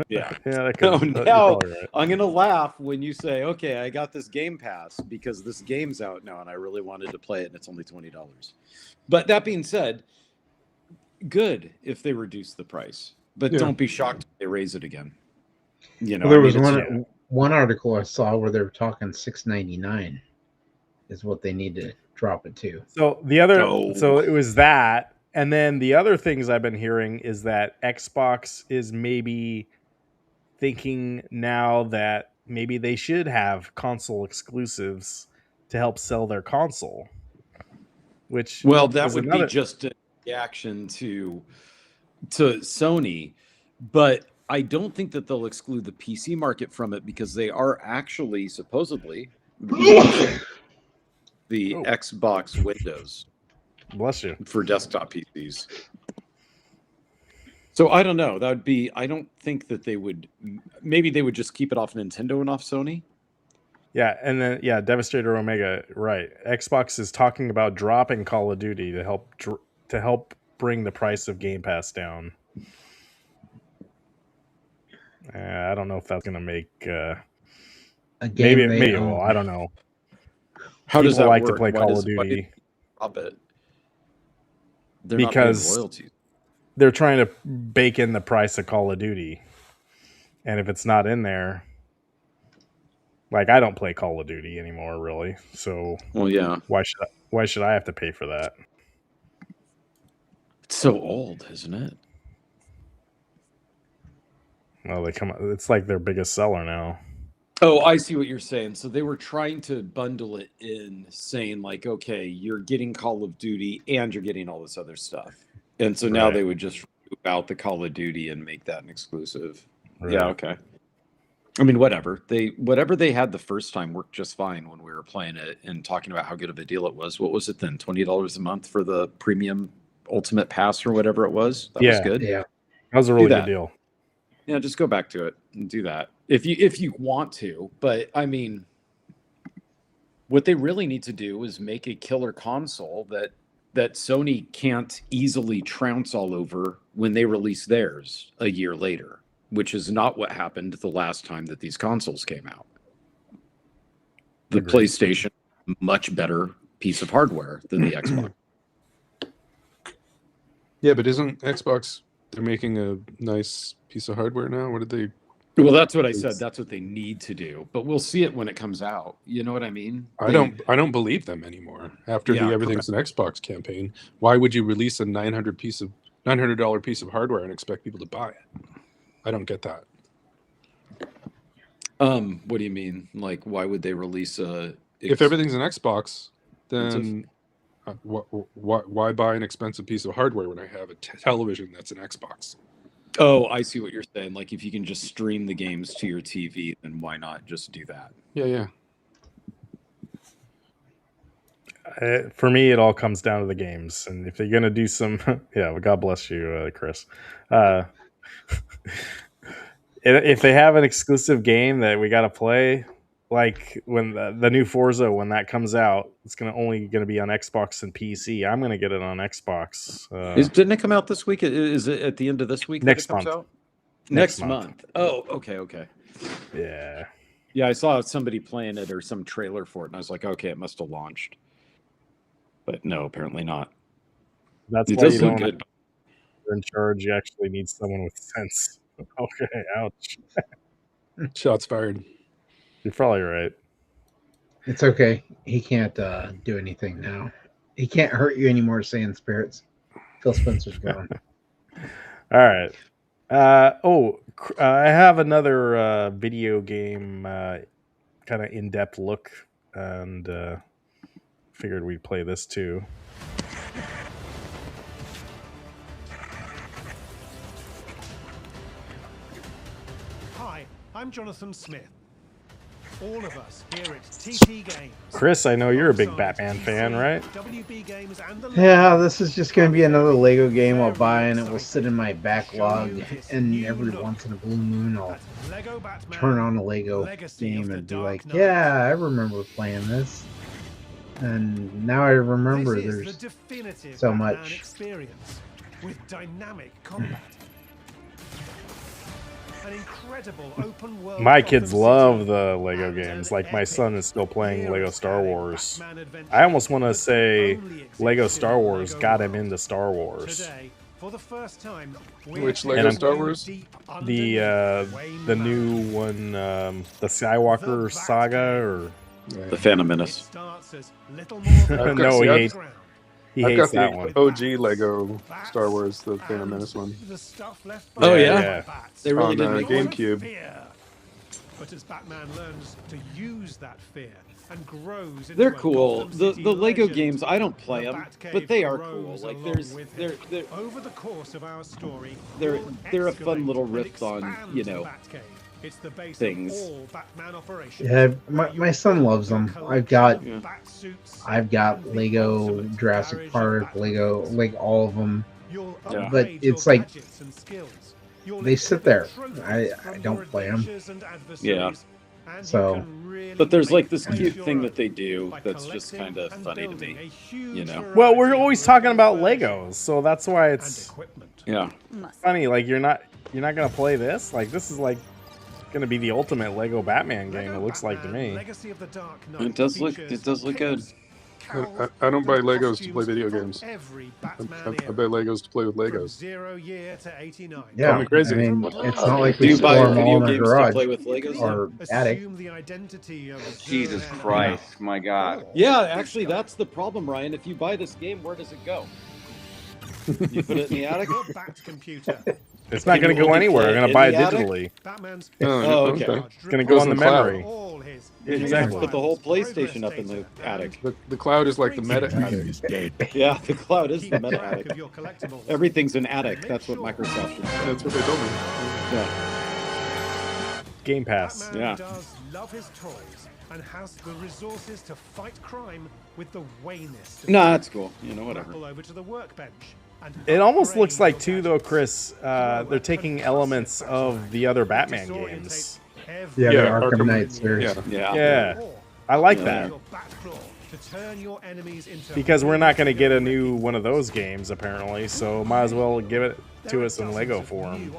Yeah. Yeah. So now right. I'm going to laugh when you say, okay, I got this Game Pass because this game's out now and I really wanted to play it and it's only $20. But that being said, good if they reduce the price, but don't be shocked if they raise it again. You know, well, there was one article I saw where they were talking $6.99 is what they need to drop it to. So the other, so it was that. And then the other things I've been hearing is that Xbox is maybe thinking now that maybe they should have console exclusives to help sell their console. Which, well, that would be just a reaction to Sony, but I don't think that they'll exclude the PC market from it because they are actually supposedly the Xbox Windows. Bless you. For desktop PCs. So I don't know. That would be, I don't think that they would, maybe they would just keep it off Nintendo and off Sony. Yeah, and then Devastator Omega, right. Xbox is talking about dropping Call of Duty to help bring the price of Game Pass down. I don't know if that's going to make a game maybe it will. I don't know. How does that like work? To play Call of Duty? Because they're trying to bake in the price of Call of Duty, and if it's not in there, like I don't play Call of Duty anymore, really. So, well, yeah. Why should I have to pay for that? It's so old, isn't it? Well, it's like their biggest seller now. Oh, I see what you're saying. So they were trying to bundle it in, saying like, okay, you're getting Call of Duty and you're getting all this other stuff. And so now they would just remove out the Call of Duty and make that an exclusive. Right. Yeah, okay. I mean, whatever they had the first time worked just fine when we were playing it and talking about how good of a deal it was. What was it then? $20 a month for the premium Ultimate Pass or whatever it was? That was good. Yeah, that was a really good deal. Yeah, just go back to it and do that if you want to. But I mean, what they really need to do is make a killer console that Sony can't easily trounce all over when they release theirs a year later, which is not what happened the last time that these consoles came out. The PlayStation, much better piece of hardware than the Xbox. Yeah, but isn't Xbox, they're making a nice piece of hardware now? What did they? Well, that's what I said. That's what they need to do. But we'll see it when it comes out. You know what I mean? I don't believe them anymore. After the Everything's an Xbox campaign, why would you release a $900 piece of hardware and expect people to buy it? I don't get that. What do you mean? Like, why would they release a? If everything's an Xbox, then why buy an expensive piece of hardware when I have a television that's an Xbox? Oh, I see what you're saying. Like, if you can just stream the games to your TV, then why not just do that? Yeah. For me, it all comes down to the games, and if you're gonna do some, well, God bless you, Chris. If they have an exclusive game that we got to play, like when the new Forza, when that comes out, it's only going to be on Xbox and PC. I'm going to get it on Xbox. Didn't it come out this week? Is it at the end of this week? Next that it comes month. Out? Next month. Oh, okay. Yeah. Yeah, I saw somebody playing it or some trailer for it, and I was like, okay, it must have launched. But no, apparently not. That's why you don't. You're in charge. You actually need someone with sense. Okay, ouch. Shots fired. You're probably right. It's okay. He can't do anything now. He can't hurt you anymore, saying spirits. Phil Spencer's gone. All right. I have another video game kind of in-depth look, and figured we'd play this too. I'm Jonathan Smith. All of us here at TT Games. Chris, I know you're a big Batman fan, right? WB Games and the Yeah, this is just going to be another Lego game I'll buy, and it will sit in my backlog. And every once in a blue moon, I'll turn on a Lego game and be like, "Yeah, I remember playing this." And now I remember there's so much. Experience with dynamic combat. An incredible open world. My kids love the Lego games. Like my son is still playing Lego Star Wars. I almost want to say Lego Star Wars got him into Star Wars. For the first time, which Lego Star Wars? The new one, the Skywalker Saga, or the Phantom Menace. No, he hates that one. OG Lego Star Wars, the Phantom Menace one. Oh yeah. They really did make GameCube. But as Batman learns to use that fear and grows, they're cool. The Lego games, I don't play them, but they are cool. Like they're over the course of our story, they're a fun little riff on, you know, it's the base things. Of all Batman operations. Yeah, my son loves them. I've got Lego Jurassic Park, Lego, like all of them. Yeah. But it's like they sit there. I don't play them. Yeah. So, but there's like this cute thing that they do that's just kind of funny to me, you know. Well, we're always talking about Legos, so that's why it's funny. Like you're not gonna play this. Like this is like gonna be the ultimate Lego Batman game. It looks like to me. It does look good. I don't buy Legos to play video games. I buy Legos to play with Legos. Yeah, call me crazy. I mean, it's not like we store them all in the garage or attic. Jesus Christ, my God. Yeah, actually, that's the problem, Ryan. If you buy this game, where does it go? You put it in the attic? It's not going to go anywhere. I'm going to buy it digitally. Oh, okay. It's going to go on the memory. Exactly. Put the whole PlayStation up in the attic. The cloud is like the meta attic. Yeah, the cloud is the meta attic. Everything's an attic. That's what Microsoft is. That's what they told me. Yeah. Game Pass. Yeah. Does love his toys and has the resources to fight crime with the wayness. No, that's cool. You know, whatever. Over to the workbench. It almost looks like too, though, Chris. They're taking elements of the other Batman games. Yeah, the Arkham Knight series. Yeah. I like that. Because we're not going to get a new one of those games, apparently, so might as well give it to us in Lego form.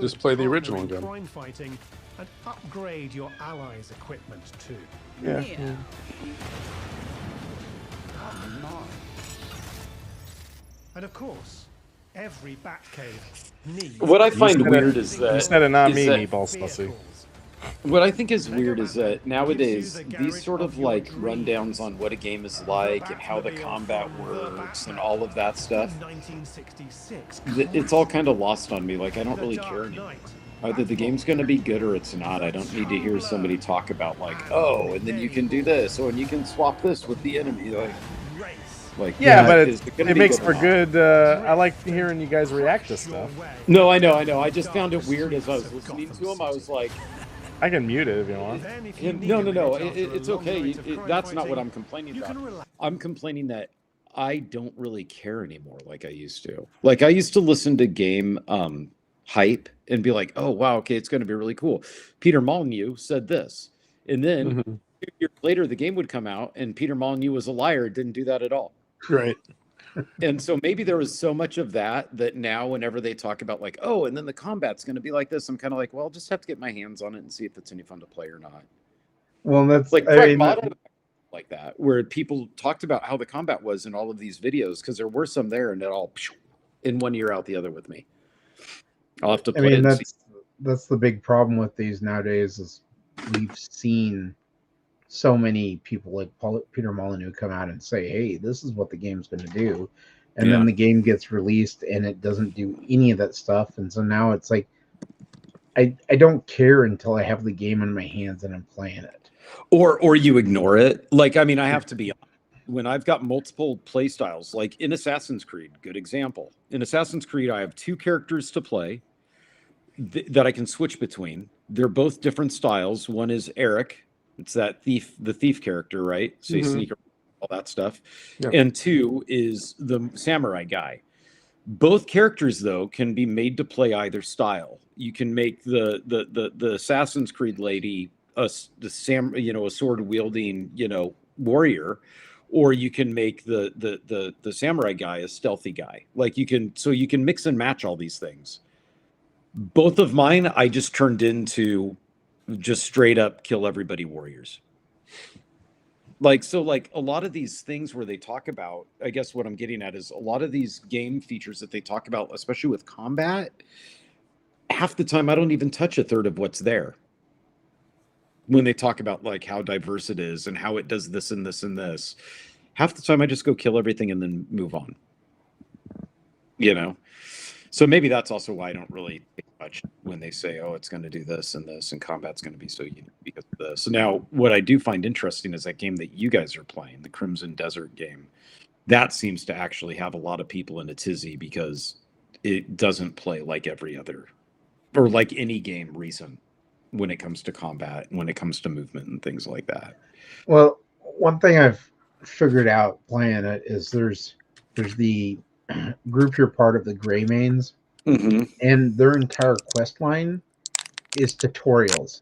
Just play the original again. And upgrade your allies' equipment too. Yeah. And of course, every Batcave needs. What I find weird is that. You said it, not me, Meatball Sussy. What I think is weird is that nowadays, these sort of like rundowns on what a game is like and how the combat works and all of that stuff, it's all kind of lost on me. Like, I don't really care anymore. Either the game's going to be good or it's not. I don't need to hear somebody talk about like, oh, and then you can do this, or and you can swap this with the enemy. Like yeah, but it makes for good. I like hearing you guys react to stuff. No, I know. I just found it weird as I was listening to them. I was like, I can mute it if you want. No. It's okay. That's not what I'm complaining about. I'm complaining that I don't really care anymore like I used to. Like I used to listen to game hype and be like, oh wow, okay, it's going to be really cool. Peter Molyneux said this, and then 2 years later the game would come out and Peter Molyneux was a liar. Didn't do that at all. Right. And so maybe there was so much of that now whenever they talk about like, oh, and then the combat's going to be like this, I'm kind of like, well, I'll just have to get my hands on it and see if it's any fun to play or not. Well, that's like Pragmata, like that, where people talked about how the combat was in all of these videos, because there were some there and it all in one ear out the other with me. I'll have to play that's the big problem with these nowadays is we've seen so many people like Peter Molyneux come out and say, hey, this is what the game's going to do. And then the game gets released and it doesn't do any of that stuff. And so now it's like, I don't care until I have the game in my hands and I'm playing it. Or you ignore it. Like, I mean, I have to be honest. When I've got multiple play styles, like in Assassin's Creed, good example. In Assassin's Creed, I have 2 characters to play. that I can switch between. They're both different styles. One is Eric. It's the thief character, right? So you sneak around, all that stuff. Yeah. And 2 is the samurai guy. Both characters, though, can be made to play either style. You can make the Assassin's Creed lady a sword wielding, warrior, or you can make the samurai guy a stealthy guy. Like you can mix and match all these things. Both of mine, I just turned into just straight up kill everybody warriors. Like a lot of these things where they talk about, I guess what I'm getting at is a lot of these game features that they talk about, especially with combat, half the time I don't even touch a third of what's there. When they talk about like how diverse it is and how it does this and this and this, half the time I just go kill everything and then move on. So maybe that's also why I don't really think much when they say, oh, it's going to do this and this and combat's going to be so unique because of this. So now what I do find interesting is that game that you guys are playing, the Crimson Desert game. That seems to actually have a lot of people in a tizzy because it doesn't play like every other or like any game recent when it comes to combat, when it comes to movement and things like that. Well, one thing I've figured out playing it is there's the group you're part of, the Greymanes, and their entire quest line is tutorials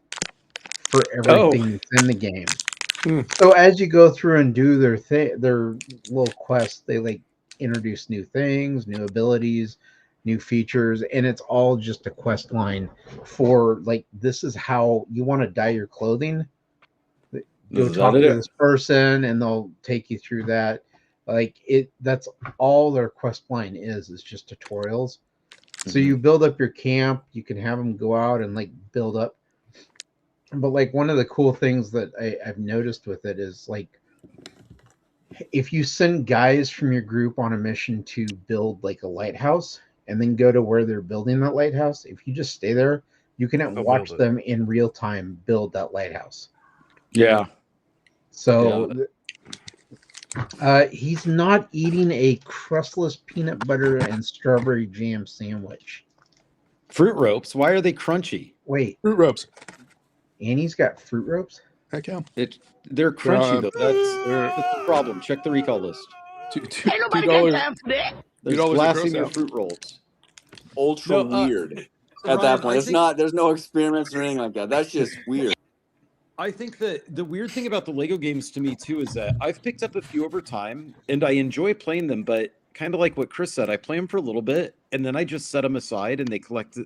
for everything that's in the game. So as you go through and do their little quests, they like introduce new things, new abilities, new features, and it's all just a quest line for like, this is how you want to dye your clothing. Go talk to this person and they'll take you through that. Like that's all their quest line is just tutorials. So you build up your camp, you can have them go out and like build up. But like one of the cool things that I've noticed with it is like, if you send guys from your group on a mission to build like a lighthouse and then go to where they're building that lighthouse, if you just stay there, you can watch them in real time build that lighthouse. Yeah. So he's not eating a crustless peanut butter and strawberry jam sandwich. Fruit ropes? Why are they crunchy? Wait. Fruit ropes. Annie's got fruit ropes? Heck yeah. They're crunchy, though. That's the problem. Check the recall list. $2. There's glass in your fruit rolls. Ultra weird. At that point, there's no experiments or anything like that. That's just weird. I think that the weird thing about the Lego games to me too is that I've picked up a few over time and I enjoy playing them, but kind of like what Chris said, I play them for a little bit and then I just set them aside and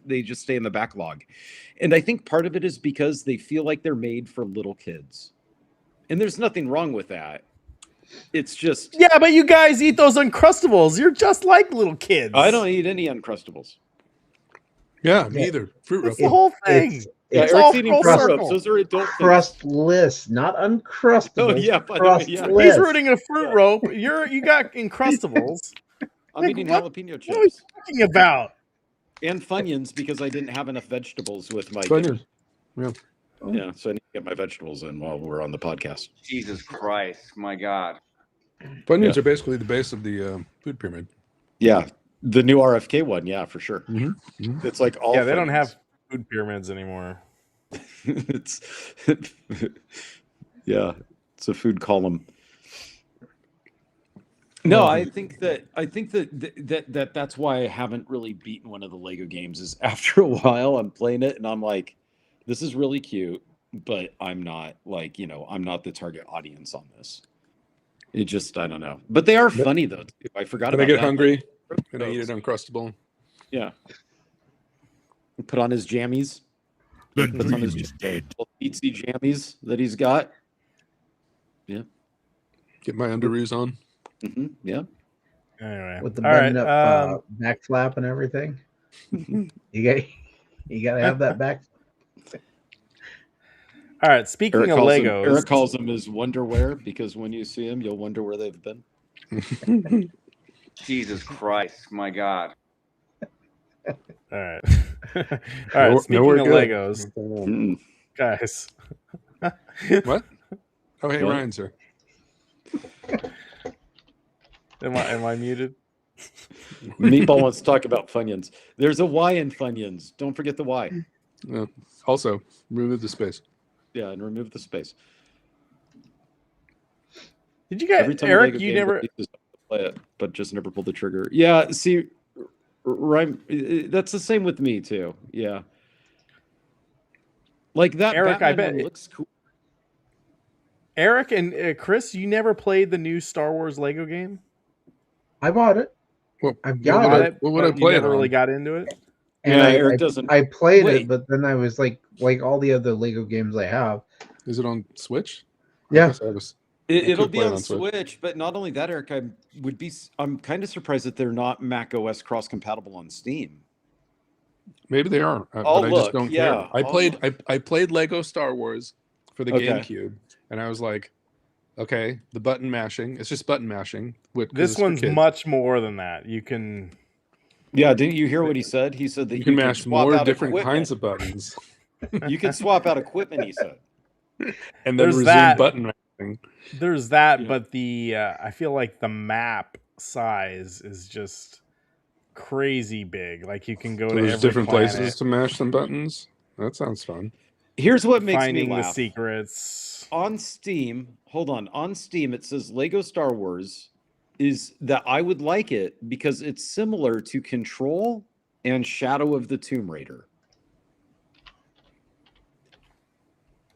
they just stay in the backlog. And I think part of it is because they feel like they're made for little kids. And there's nothing wrong with that. It's just... Yeah, but you guys eat those Uncrustables. You're just like little kids. I don't eat any Uncrustables. Yeah, me either. Fruit ropes. The whole thing. It's all eating fruit ropes. Those are adult crustless, not Uncrustables. Oh yeah, He's rooting a fruit rope. You got Uncrustables. I'm eating jalapeno chips. What are you talking about? And Funyuns because I didn't have enough vegetables with my Funyuns. Yeah, so I need to get my vegetables in while we're on the podcast. Jesus Christ, my God. Funyuns are basically the base of the food pyramid. Yeah, the new RFK one, yeah, for sure. It's like all. Yeah, they don't have food pyramids anymore. It's it's a food column. No, I think that's why I haven't really beaten one of the Lego games. Is after a while I'm playing it and I'm like, this is really cute, but I'm not I'm not the target audience on this. It just, I don't know. But they are funny though. Too. I forgot about that. I get hungry and I eat an Uncrustable. Yeah. Put on his jammies. Puts on his Beatsy jammies that he's got. Yeah. Get my underoos on. Yeah. Anyway. With the button up back flap and everything. You gotta have that back. All right. Speaking of Legos, Eric calls them his wonderwear because when you see them, you'll wonder where they've been. Jesus Christ, my God. All right. All right. Speaking of Legos, guys. What? Oh, hey, Ryan's here. Am I muted? Meatball wants to talk about Funyuns. There's a Y in Funyuns. Don't forget the Y. Also, remove the space. Yeah, and remove the space. Did you guys, Eric? You never play it, but just never pulled the trigger. Yeah, see, right. That's the same with me too. Yeah, like that. Eric, Batman I bet one looks cool. Eric and Chris, you never played the new Star Wars Lego game? I bought it. Well, I've got it. What would I play? You never really got into it. And yeah, Eric doesn't. I played it, but then I was like all the other Lego games I have. Is it on Switch? Yeah. It'll be on Switch, but not only that, Eric, I'm kind of surprised that they're not Mac OS cross compatible on Steam. Maybe they are, but I just don't care. I played Lego Star Wars for the GameCube, and I was like, okay, the button mashing. It's just button mashing. This one's much more than that. You can. Yeah, didn't you hear what he said? He said that you can mash more different kinds of buttons. You can swap out equipment, he said. And then resume button mashing. There's that, but the I feel like the map size is just crazy big. Like you can go to every different planet. places to mash some buttons. That sounds fun. Here's what makes Finding me laugh. the secrets. On Steam, hold on. On Steam, it says Lego Star Wars is that I would like it because it's similar to Control and Shadow of the Tomb Raider.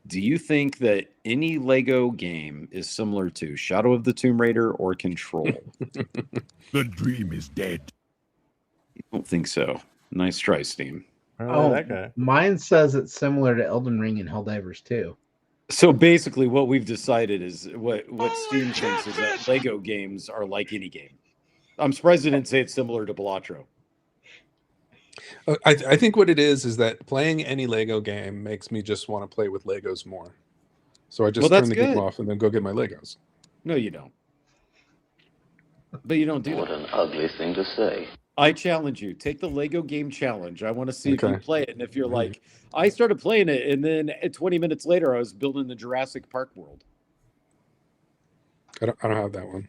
Do you think that any Lego game is similar to Shadow of the Tomb Raider or Control? The dream is dead. I don't think so. Nice try, Steam. That guy. Mine says it's similar to Elden Ring and Helldivers 2. So basically what we've decided is what Steam thinks is that Lego games are like any game. I'm surprised they didn't say it's similar to Balatro. I think what it is that playing any Lego game makes me just want to play with Legos more. So I just turn the game off and then go get my Legos. No, you don't. But you don't do What an ugly thing to say. I challenge you. Take the Lego game challenge. I want to see if you play it. And if you're like, I started playing it, and then 20 minutes later, I was building the Jurassic Park world. I don't have that one.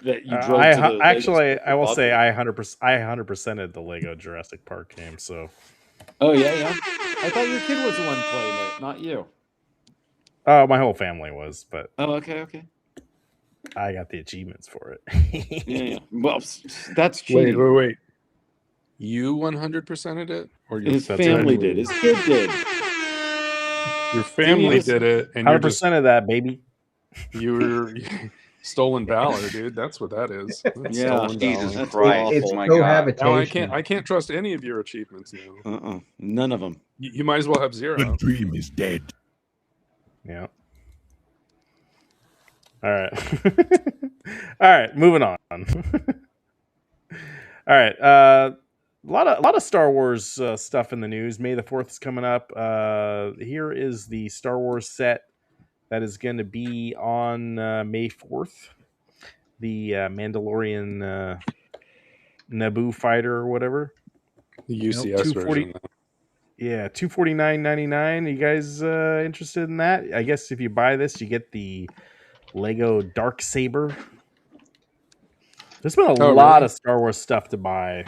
That you drove to the actually, I will say I 100%ed the Lego Jurassic Park game. So. Oh yeah. I thought your kid was the one playing it, not you. Oh, my whole family was, but. Oh, okay. I got the achievements for it. Yeah. Well, that's cheating. Wait. You 100%ed it, or his family did? His kid did. Your family did it, and 100% of that, baby. You were stolen valor, dude. That's what that is. That's yeah, Jesus Christ! It's my God. Now I can't trust any of your achievements now. None of them. You might as well have 0. The dream is dead. Yeah. All right. Moving on. All right. A lot of Star Wars stuff in the news. May the 4th is coming up. Here is the Star Wars set that is going to be on May 4th. The Mandalorian Naboo fighter or whatever. The UCS version. Yeah, $249.99. You guys interested in that? I guess if you buy this, you get the Lego Dark Saber. There's been a lot of Star Wars stuff to buy.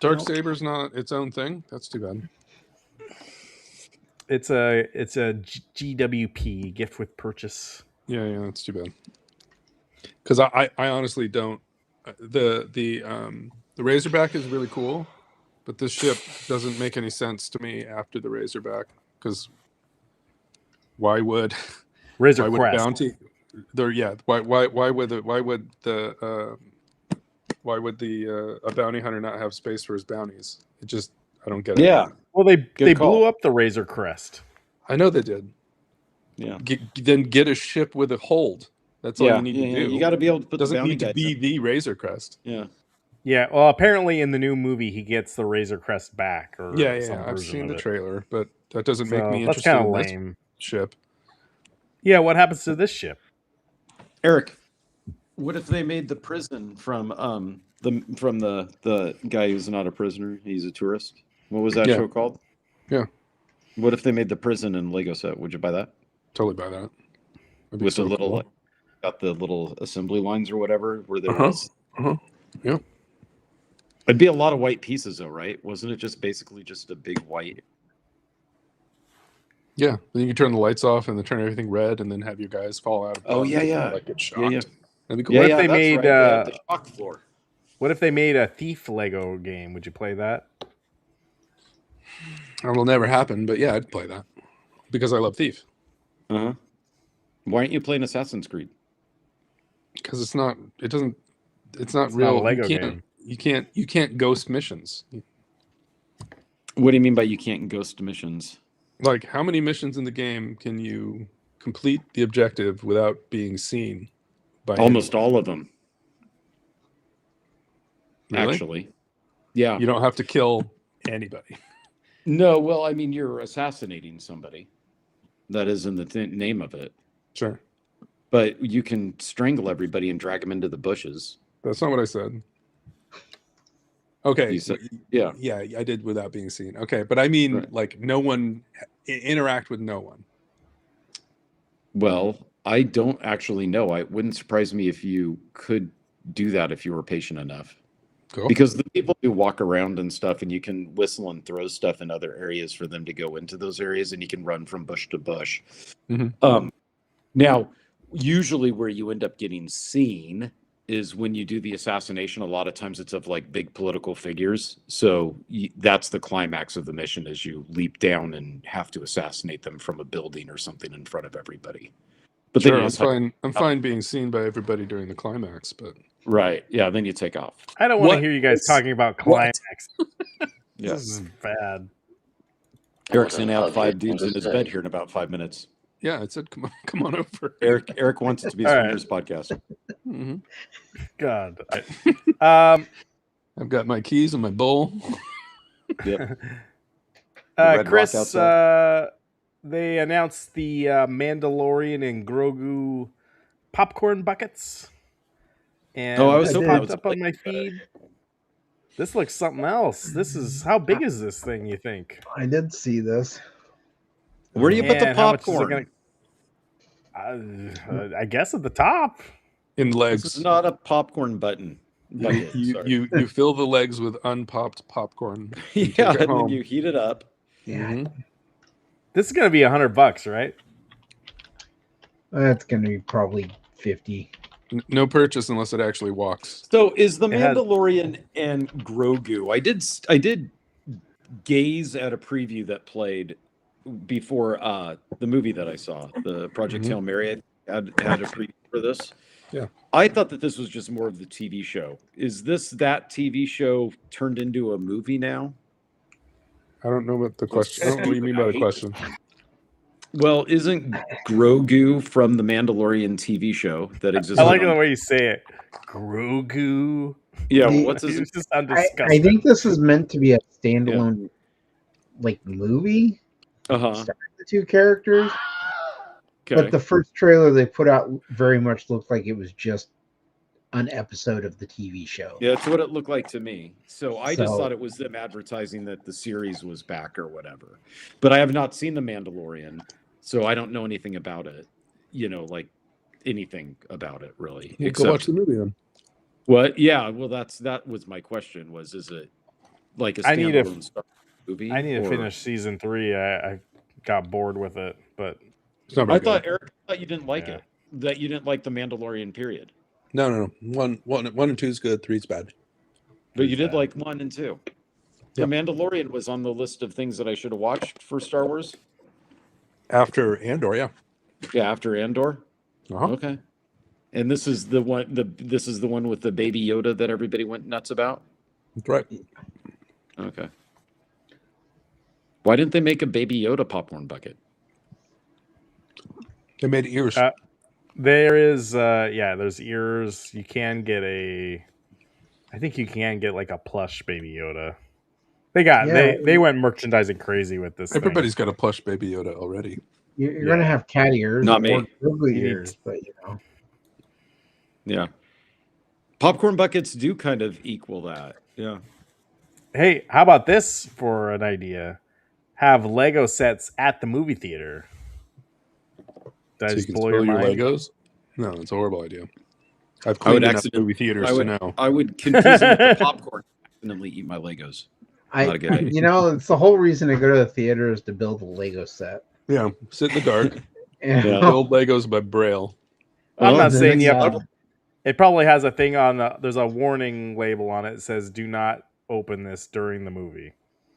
Dark Saber's not its own thing. That's too bad. It's a GWP, gift with purchase. Yeah, that's too bad. Because I honestly don't. The Razorback is really cool, but this ship doesn't make any sense to me after the Razorback. Because why would Razor Crest bounty? Why would a bounty hunter not have space for his bounties? I don't get it. Yeah. Well, they blew up the Razor Crest. I know they did. Yeah. Then get a ship with a hold. That's all you need to do. You got to be able to put. Doesn't need to be the Razor Crest. Yeah. Yeah. Well, apparently in the new movie he gets the Razor Crest back. Or I've seen the trailer, but that doesn't make me that's interested kind of in lame. This ship. Yeah. What happens to this ship? Eric, what if they made the prison from the guy who's not a prisoner? He's a tourist. What was that show called? Yeah. What if they made the prison in Lego set? Would you buy that? Totally buy that. With the little, got the little assembly lines or whatever, where there was. Yeah. It'd be a lot of white pieces, though, right? Wasn't it just basically just a big white? Yeah. Then you can turn the lights off and then turn everything red, and then have your guys fall out of Oh, yeah, yeah. like get shocked. Yeah. That'd be cool. What if Yeah, they that's made right. They had the shock floor. What if they made a Thief Lego game? Would you play that? It will never happen, but yeah, I'd play that because I love Thief. Uh-huh. Why aren't you playing Assassin's Creed? Because it's not real. Not a Lego game. You can't ghost missions. What do you mean by you can't ghost missions? Like, how many missions in the game can you complete the objective without being seen by Almost anyone? all of them. Really? Actually. Yeah. You don't have to kill anybody. No, well, I mean, you're assassinating somebody. That is in the name of it. Sure. But you can strangle everybody and drag them into the bushes. That's not what I said. Okay. You said, yeah. Yeah, I did without being seen. Okay, but I mean, Right. like, no one interact with no one. Well, I don't actually know. It wouldn't surprise me if you could do that if you were patient enough. Cool. Because the people who walk around and stuff, and you can whistle and throw stuff in other areas for them to go into those areas, and you can run from bush to bush. Mm-hmm. Now, usually where you end up getting seen is when you do the assassination. A lot of times it's of like big political figures. So that's the climax of the mission, is you leap down and have to assassinate them from a building or something in front of everybody. But Sure, then I'm fine being seen by everybody during the climax, but right, yeah, then you take off. I don't want to hear you guys talking about climax. Yeah. This is bad. Eric's gonna have 5 dudes in his bed here in about 5 minutes. yeah, I said, come on over. Eric wants it to be a All swingers podcast. Mm-hmm. God. I've got my keys and my bowl. Yep. Chris, they announced the Mandalorian and Grogu popcorn buckets. And I was hoping that was up on my feed. This looks something else. How big is this thing, you think? I did see this. Where do you put the how much is it popcorn? I guess at the top. In legs. This is not a popcorn button. You fill the legs with unpopped popcorn. Yeah, and then you heat it up. Yeah. Mm-hmm. This is going to be $100, right? That's going to be probably 50. No purchase unless it actually walks. So is the Mandalorian and Grogu? I did gaze at a preview that played before the movie that I saw, the Project Hail Mary. I had a preview for this. Yeah. I thought that this was just more of the TV show. Is this that TV show turned into a movie now? I don't know what the question. I don't know what you mean by the question. Well, isn't Grogu from the Mandalorian TV show that exists? I like the way you say it. Grogu. Yeah, what's his? I think this is meant to be a standalone, like, movie. Uh-huh. The two characters. Okay. But the first trailer they put out very much looked like it was just an episode of the TV show. Yeah, that's what it looked like to me. So I just thought it was them advertising that the series was back or whatever. But I have not seen The Mandalorian, so I don't know anything about it. Like anything about it really. Go watch the movie then. What? Yeah. Well, that was my question. Is it like a standalone Star Wars movie? I need to finish season 3. I got bored with it, but I thought Eric you didn't like it. That you didn't like The Mandalorian. Period. No. 1 and 2 is good. 3's bad. But you did like 1 and 2. The Mandalorian was on the list of things that I should have watched for Star Wars. After Andor, yeah. Yeah, after Andor. Uh-huh. Okay. And this is the one. This is the one with the Baby Yoda that everybody went nuts about. That's right. Okay. Why didn't they make a Baby Yoda popcorn bucket? They made ears. There is, there's ears. You can get I think you can get like a plush Baby Yoda. They went merchandising crazy with this. Everybody's got a plush Baby Yoda already. You're going to have cat ears. Not me. Or ears, but Yeah. Popcorn buckets do kind of equal that. Yeah. Hey, how about this for an idea? Have Lego sets at the movie theater. Did I just blow your mind? Legos? No, it's a horrible idea. I've cleaned enough movie theaters to know. I would confuse them with the popcorn and accidentally eat my Legos. Not a good idea. You know, it's the whole reason to go to the theater is to build a Lego set. Yeah, sit in the dark. Yeah. Build Legos by Braille. I'm not then saying it's, you have to. It probably has a thing on there's a warning label on it that says do not open this during the movie.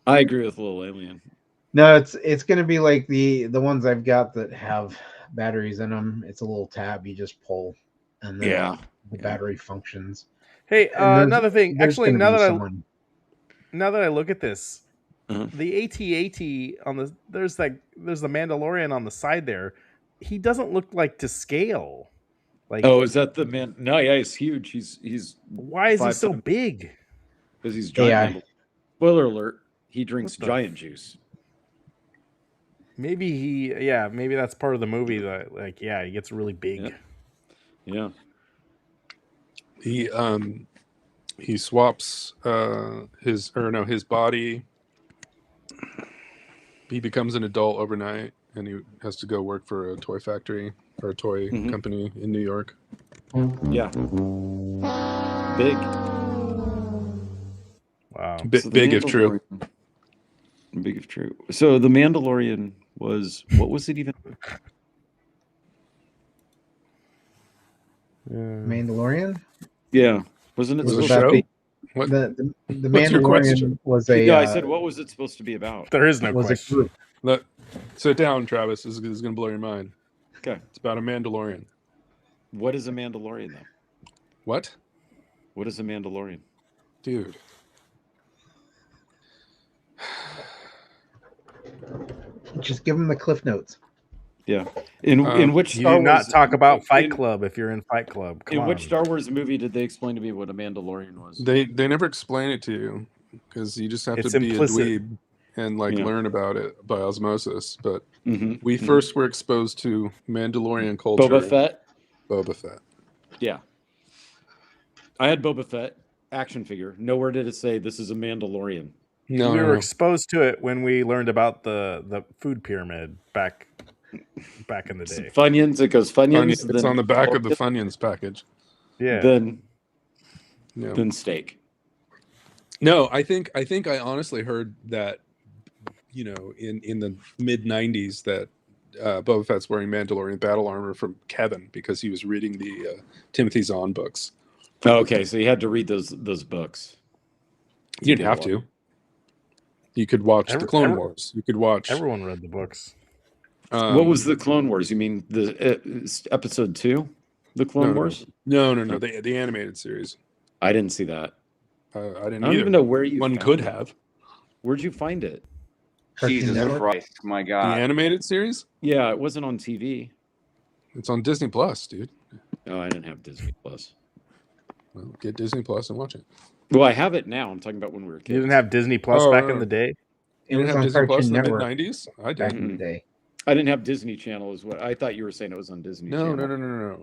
I agree with Little Alien. No, it's going to be like the ones I've got that have batteries in them. It's a little tab you just pull, and then the battery functions. Hey, another thing. Actually, now that I look at this, the AT-AT on there's the Mandalorian on the side there. He doesn't look like to scale. Like, is that the man? No, yeah, he's huge. He's. Why is he so big? Because he's giant. Spoiler alert: he drinks giant juice. Maybe maybe that's part of the movie that, like, he gets really big. Yeah. He swaps his body. He becomes an adult overnight, and he has to go work for a toy factory or a toy company in New York. Yeah. Big. Wow. Big if true. Big if true. So the Mandalorian was, what was it even? Mandalorian? Yeah. Wasn't it was supposed a show? to be? What? The Mandalorian was a. No, I said, what was it supposed to be about? There is no question. Look, sit down, Travis. This is going to blow your mind. Okay. It's about a Mandalorian. What is a Mandalorian, though? What? What is a Mandalorian? Dude. Just give him the Cliff Notes. Yeah. In which you Star do not Wars, talk about Fight Club if you're in Fight Club. Come in on. which Star Wars movie did they explain to me what a Mandalorian was? They never explain it to you because you just have to be implicit. a dweeb and learn about it by osmosis. But Mm-hmm. we first were exposed to Mandalorian culture. Boba Fett. Yeah. I had Boba Fett action figure. Nowhere did it say this is a Mandalorian. No, we were exposed to it when we learned about the food pyramid back in the day. Funyuns. It goes Funyuns. It's on the back of the Funyuns package. Yeah. Then steak. No, I think I honestly heard that, in the mid 90s that Boba Fett's wearing Mandalorian battle armor from Kevin because he was reading the Timothy Zahn books. Okay, so you had to read those books. You didn't have to. You could watch the Clone Wars. You could watch. Everyone read the books. What was the Clone Wars? You mean the episode 2? The Clone Wars? No. The animated series. I didn't see that. I didn't. I don't even know where you. One could have. Where'd you find it? Jesus Christ! My God. The animated series? Yeah, it wasn't on TV. It's on Disney Plus, dude. Oh, I didn't have Disney Plus. Well, get Disney Plus and watch it. Well, I have it now. I'm talking about when we were kids. You didn't have Disney Plus back in the day? You didn't have Disney Plus in the mid-90s? I did. Back in the day. I didn't have Disney Channel as well. I thought you were saying it was on Disney Channel. No.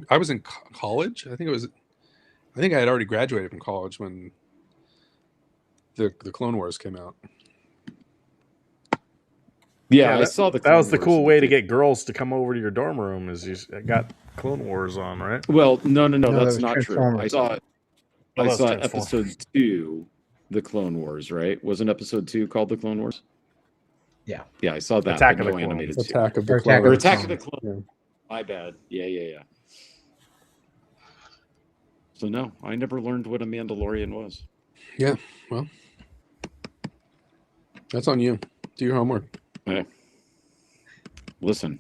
I was in college. I think I had already graduated from college when the Clone Wars came out. Yeah, I saw the Clone That was the Wars cool way to get girls to come over to your dorm room is you got Clone Wars on, right? Well, no, that's that not was true. I saw Transformers. episode 2, The Clone Wars, right? Wasn't episode 2 called The Clone Wars? Yeah. Yeah, I saw that. Attack but of no the animated Clones. Attack of the Attack Clones. Or Attack of the Clones. Yeah. My bad. Yeah. So no, I never learned what a Mandalorian was. Yeah, well, that's on you. Do your homework. Okay. Listen.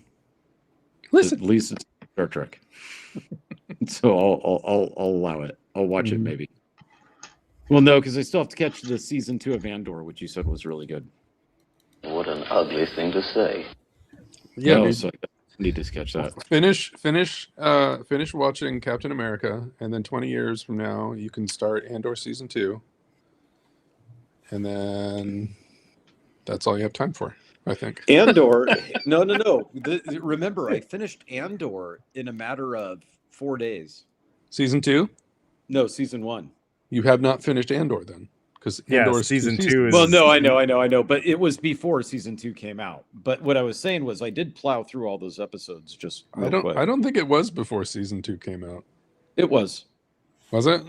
Listen. At least it's Star Trek. So I'll allow it. I'll watch it maybe. Well, no, because I still have to catch the season 2 of Andor, which you said was really good. What an ugly thing to say. Yeah, so I need to catch that. Finish watching Captain America, and then 20 years from now, you can start Andor season 2, and then that's all you have time for, I think. Andor, no. Remember, I finished Andor in a matter of 4 days. Season 2? No, season 1. You have not finished Andor then, because season 2 is. Well, no, I know, but it was before season 2 came out. But what I was saying was, I did plow through all those episodes just real quick. I don't think it was before season 2 came out. It was. Was it?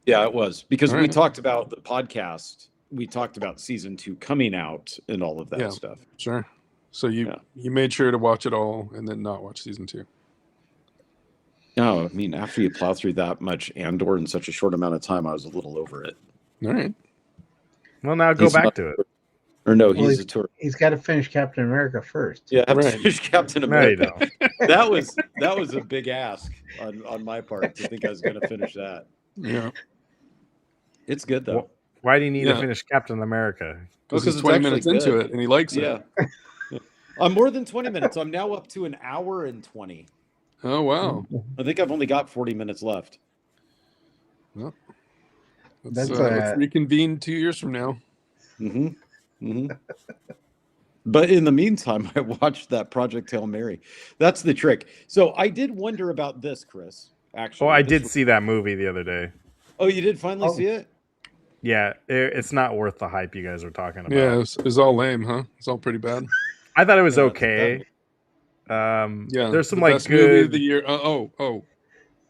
Yeah, it was, because we talked about the podcast. We talked about season 2 coming out and all of that stuff. Sure. So you made sure to watch it all and then not watch season 2. No, I mean, after you plow through that much Andor in such a short amount of time, I was a little over it. All right. Well, now go back to it. Or no, he's a tour. He's got to finish Captain America first. Yeah, I have to finish Captain America. No, that was a big ask on my part to think I was going to finish that. Yeah. It's good, though. Why do you need to finish Captain America? Because he's 20 minutes into it and he likes it. Yeah. I'm more than 20 minutes. I'm now up to an hour and 20. Oh, wow. I think I've only got 40 minutes left. Well, let's reconvene 2 years from now. But in the meantime, I watched that Project Hail Mary. That's the trick. So I did wonder about this, Chris. Actually, I did see that movie the other day. Oh, you did finally see it? Yeah, it's not worth the hype you guys were talking about. Yeah, it was all lame, huh? It's all pretty bad. I thought it was okay. There's some like best good movie of the year.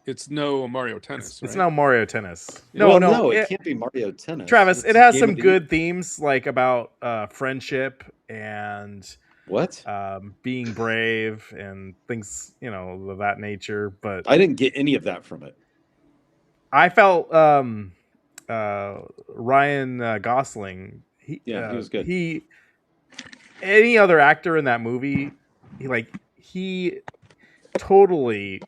It's no Mario Tennis. It's no Mario Tennis. No, it can't be Mario Tennis. Travis, it has some good themes, like about friendship and being brave and things, of that nature. But I didn't get any of that from it. I felt Ryan Gosling. He was good. Any other actor in that movie, he totally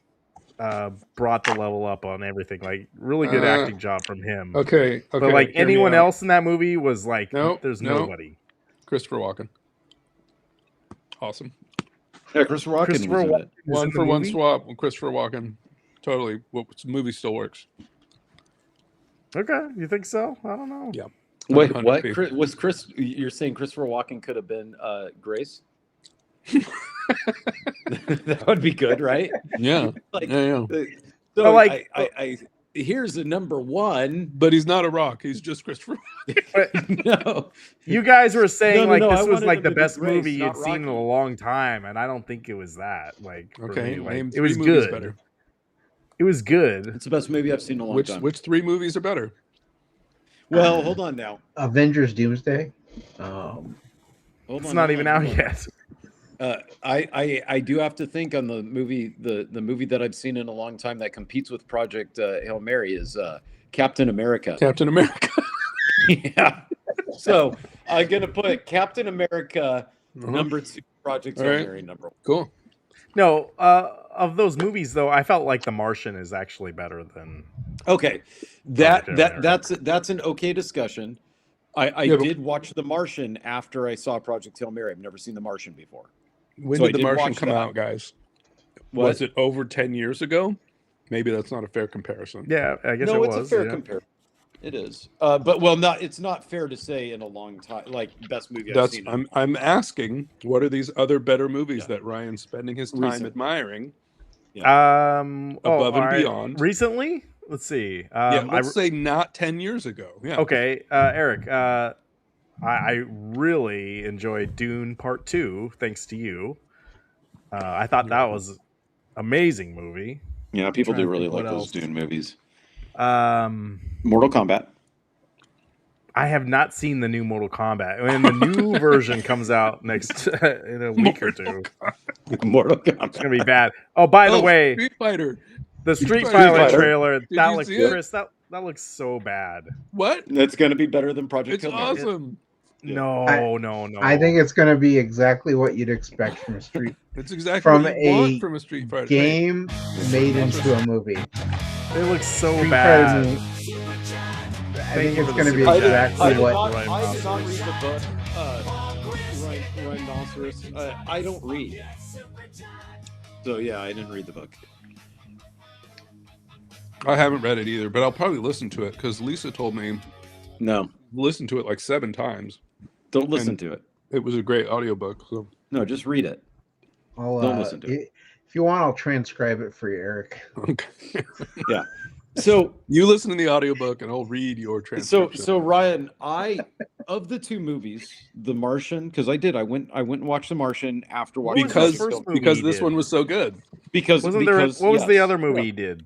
brought the level up on everything. Like, really good acting job from him. Okay. But like anyone else in that movie was like, there's nobody. Christopher Walken. Awesome. Yeah, Christopher Walken was in it. One for one swap with Christopher Walken. Totally. The movie still works. Okay, you think so? I don't know. Yeah. Wait, what? Was Chris? You're saying Christopher Walken could have been Grace? That would be good, right? Yeah. So I here's the number one, but he's not a rock. He's just Christopher. No, you guys were saying this was like the best Grace, movie you'd seen in a long time, and I don't think it was that. It was good. Better. It was good. It's the best movie I've seen in a long time. Which 3 movies are better? Well, hold on now. Avengers Doomsday. It's not even out yet. I do have to think on the movie that I've seen in a long time that competes with Project Hail Mary is Captain America. Captain America. Yeah. So I'm gonna put Captain America number 2, Project Hail Mary number 1. Cool. No, of those movies though, I felt like The Martian is actually better than. Okay, that's an okay discussion. I did watch The Martian after I saw Project Hail Mary. I've never seen The Martian before. When did The Martian come out, guys? Was it over 10 years ago? Maybe that's not a fair comparison. Yeah, I guess no, it was. It's a fair comparison. It is, but it's not fair to say in a long time, like best movie I've seen. I'm asking, what are these other better movies that Ryan's spending his time admiring? Yeah. Above and beyond. Recently? Let's see. Let's say not 10 years ago. Yeah. Okay, Eric. I really enjoyed Dune Part 2, thanks to you. I thought that was amazing movie. Yeah, people do really like those Dune movies. Mortal Kombat. I have not seen the new Mortal Kombat. When the new version comes out next in a week or two, Mortal Kombat. It's gonna be bad. Oh, by the way, Street Fighter. The Street Fighter trailer. Did you see it? Chris, that looks so bad. What? It's gonna be better than Project It's Hail Mary. awesome. No. I think it's going to be exactly what you'd expect from a Street. It's exactly from what you want from a Street Fighter game made into a movie. It looks so bad. I think it's going to be exactly what. I did not read the book. Rhinoceros. I don't read. So yeah, I didn't read the book. I haven't read it either, but I'll probably listen to it because Lisa told me. No. Listen to it like 7 times. Don't listen to it. It was a great audiobook. So. No, just read it. Don't listen to it. If you want, I'll transcribe it for you, Eric. Okay. Yeah. So you listen to the audiobook and I'll read your transcription. So Ryan, of the two movies, The Martian, because I went and watched The Martian after watching because this one was so good. What was the other movie he did?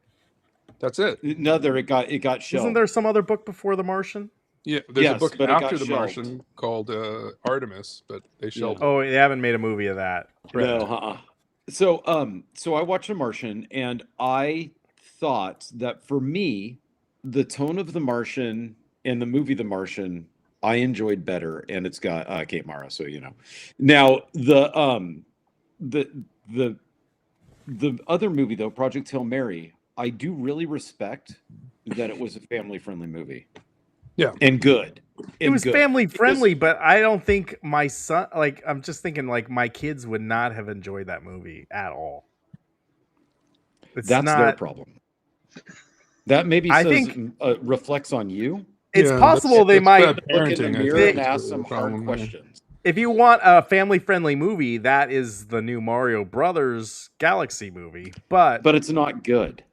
That's it. Another it got shelved. Wasn't there some other book before The Martian? Yeah, there's a book after The Martian called Artemis, but they shelved it. Oh, they haven't made a movie of that. No, So I watched The Martian, and I thought that for me, the tone of The Martian and the movie The Martian, I enjoyed better, and it's got Kate Mara, so you know. Now the other movie though, Project Hail Mary, I do really respect that it was a family-friendly movie. Yeah, and good. It was family friendly, but I don't think my son, like, I'm just thinking, like, my kids would not have enjoyed that movie at all. That's their problem. That maybe reflects on you. It's possible they might look in the mirror and ask some hard questions. If you want a family friendly movie, that is the new Mario Brothers Galaxy movie, but it's not good.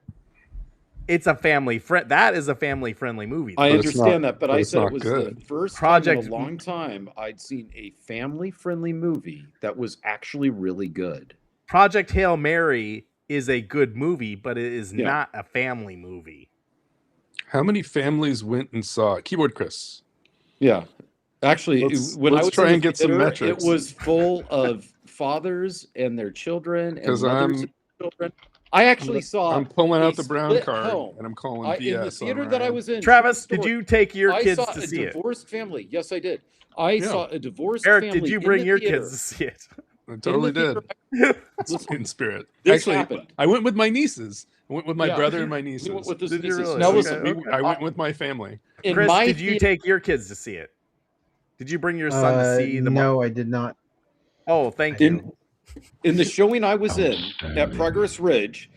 It's a family friend. That is a family friendly movie. I understand that, but I said it was the first time in a long time I'd seen a family friendly movie that was actually really good. Project Hail Mary is a good movie, but it is not a family movie. How many families went and saw it? Keyboard Chris. Yeah. Actually, when I was try and get some metrics. It was full of fathers and their children and mothers and children. I actually I'm pulling out the brown card and I'm calling BS. In the theater that I was in. Travis, did you take your kids to see it? I saw a divorced family. Yes, I did. I saw a divorced family. Eric, did you bring your kids to see it? I totally did. In spirit. Actually, happened. I went with my nieces. I went with my brother and my nieces. Did you really? No, I went with my family. Chris, did you take your kids to see it? Did you bring your son to see the? No, I did not. Oh, thank you. In the showing I was in at Progress Ridge,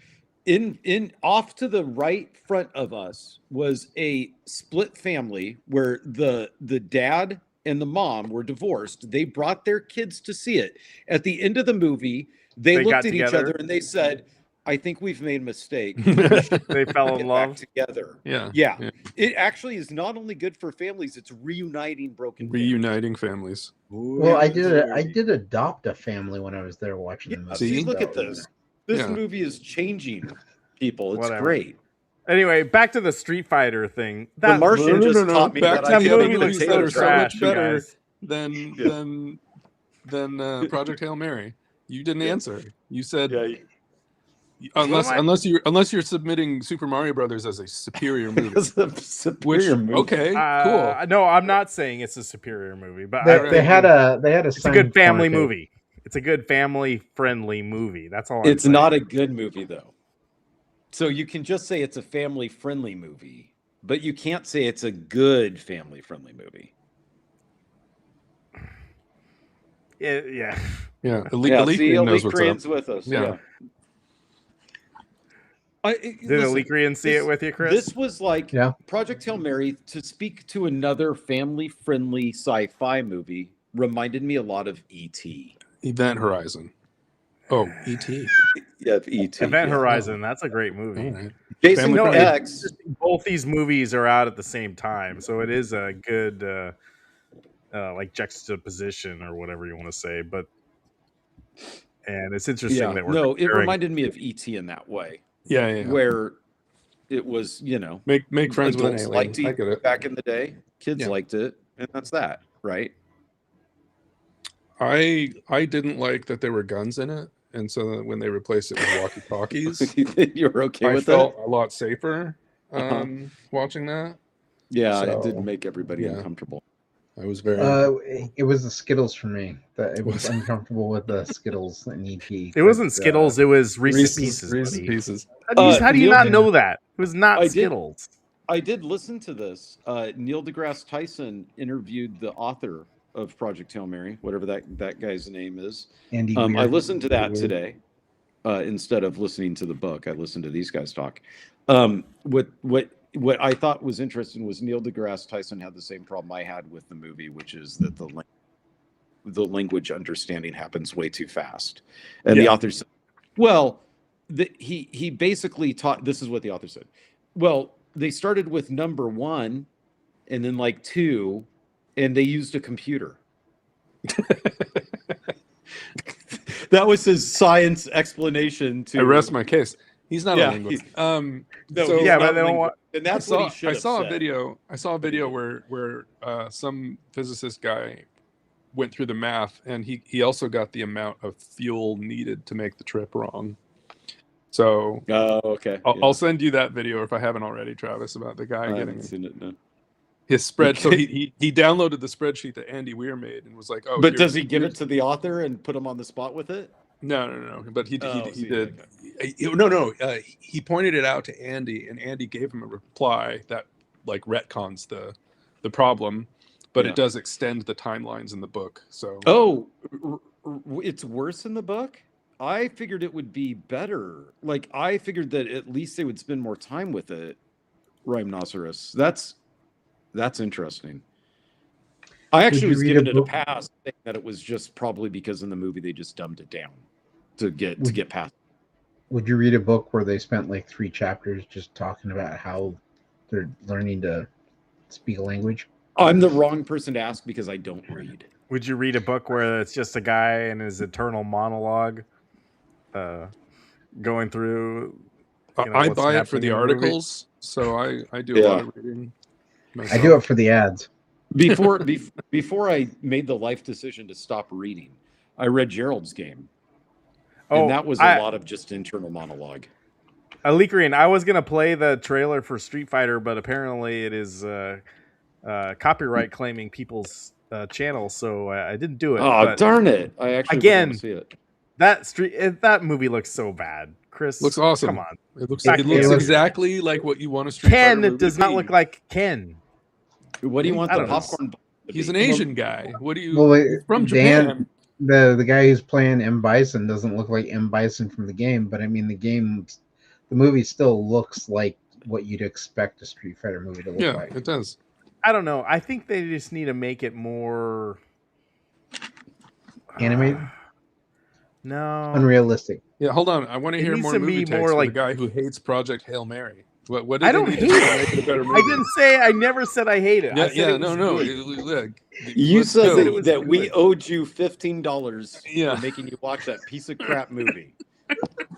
in off to the right front of us was a split family where the dad and the mom were divorced. They brought their kids to see it. At the end of the movie, they looked at each other and they said, I think we've made a mistake. They fell in love together. Yeah. It actually is not only good for families, it's reuniting families. Well, I did adopt a family when I was there watching the movie. See, look at this. This movie is changing people. It's great. Anyway, back to the Street Fighter thing. The Martian just taught me back that to movies that are trash, so much better guys. than Project Hail Mary. You didn't answer. You said unless you're submitting Super Mario Brothers as a superior movie. Okay, cool. No, I'm not saying it's a superior movie, but they had a. It's a good family movie. It's a good family friendly movie. That's all. It's not a good movie though. So you can just say it's a family friendly movie, but you can't say it's a good family friendly movie. Yeah. Elite knows what's up. With us. Yeah. Did Alikrian see it with you, Chris? This was like Project Hail Mary, to speak to another family-friendly sci-fi movie, reminded me a lot of E.T. Event Horizon. Oh, E.T. Yeah, E.T. Event Horizon. That's a great movie. Right. Jason X. Both these movies are out at the same time, so it is a good like juxtaposition or whatever you want to say. And it's interesting that we're it reminded me of E.T. in that way. Yeah. Where it was, make friends with an alien. Liked I get it. Back in the day, kids liked it, and that's that, right? I didn't like that there were guns in it, and so when they replaced it with walkie-talkies, you're okay with that? I felt a lot safer watching that. Yeah, it did make everybody uncomfortable. I was very. It was the Skittles for me. That it was uncomfortable with the Skittles and ET. It wasn't Skittles. It was Reese's Pieces. Reese's Pieces. How do you not know that? It was not Skittles. I did listen to this. Neil deGrasse Tyson interviewed the author of Project Hail Mary, whatever that guy's name is. Andy I listened to that today instead of listening to the book. I listened to these guys talk. What I thought was interesting was Neil deGrasse Tyson had the same problem I had with the movie, which is that the language understanding happens way too fast. And the author said, well, he basically taught, this is what the author said. Well, they started with number 1 and then like 2, and they used a computer. That was his science explanation to. I rest my case. He's not a linguist. No, so, yeah, but they don't want. And that's what he should have saw said. I saw a video where some physicist guy went through the math, and he also got the amount of fuel needed to make the trip wrong. So, okay. I'll send you that video if I haven't already, Travis, about the guy I getting haven't seen it. No. His spread. So he downloaded the spreadsheet that Andy Weir made and was like, "Oh." But does he give it to the author and put him on the spot with it? No. But he did. Okay. No. He pointed it out to Andy, and Andy gave him a reply that like retcons the problem, but it does extend the timelines in the book. So it's worse in the book. I figured it would be better. Like I figured that at least they would spend more time with it. Rhinoceros. That's interesting. I actually was giving it a pass, saying that it was just probably because in the movie they just dumbed it down to get past. Would you read a book where they spent like 3 chapters just talking about how they're learning to speak a language? I'm the wrong person to ask because I don't read. Would you read a book where it's just a guy and his eternal monologue, going through? I buy it for the articles, so I do a lot of reading. I do it for the ads. Before I made the life decision to stop reading, I read Gerald's Game. And that was a lot of just internal monologue. Alikrian, I was going to play the trailer for Street Fighter, but apparently it is copyright claiming people's channel, so I didn't do it. Oh, darn it. I actually want to see it. That movie looks so bad. Chris, looks awesome. Come on. It looks exactly like what you want a Street Ken Fighter movie does not look like Ken. What do you want the popcorn? He's an Asian guy. What do you from Japan? The guy who's playing M. Bison doesn't look like M. Bison from the game, but I mean the movie still looks like what you'd expect a Street Fighter movie to look like. Yeah, it does. I don't know. I think they just need to make it more animated. No, unrealistic. Yeah, hold on. I want to hear more movie takes from the guy who hates Project Hail Mary. What I don't hate it. Make it a better movie? I didn't say. I never said I hate it. No. You said that we owed you $15 for making you watch that piece of crap movie.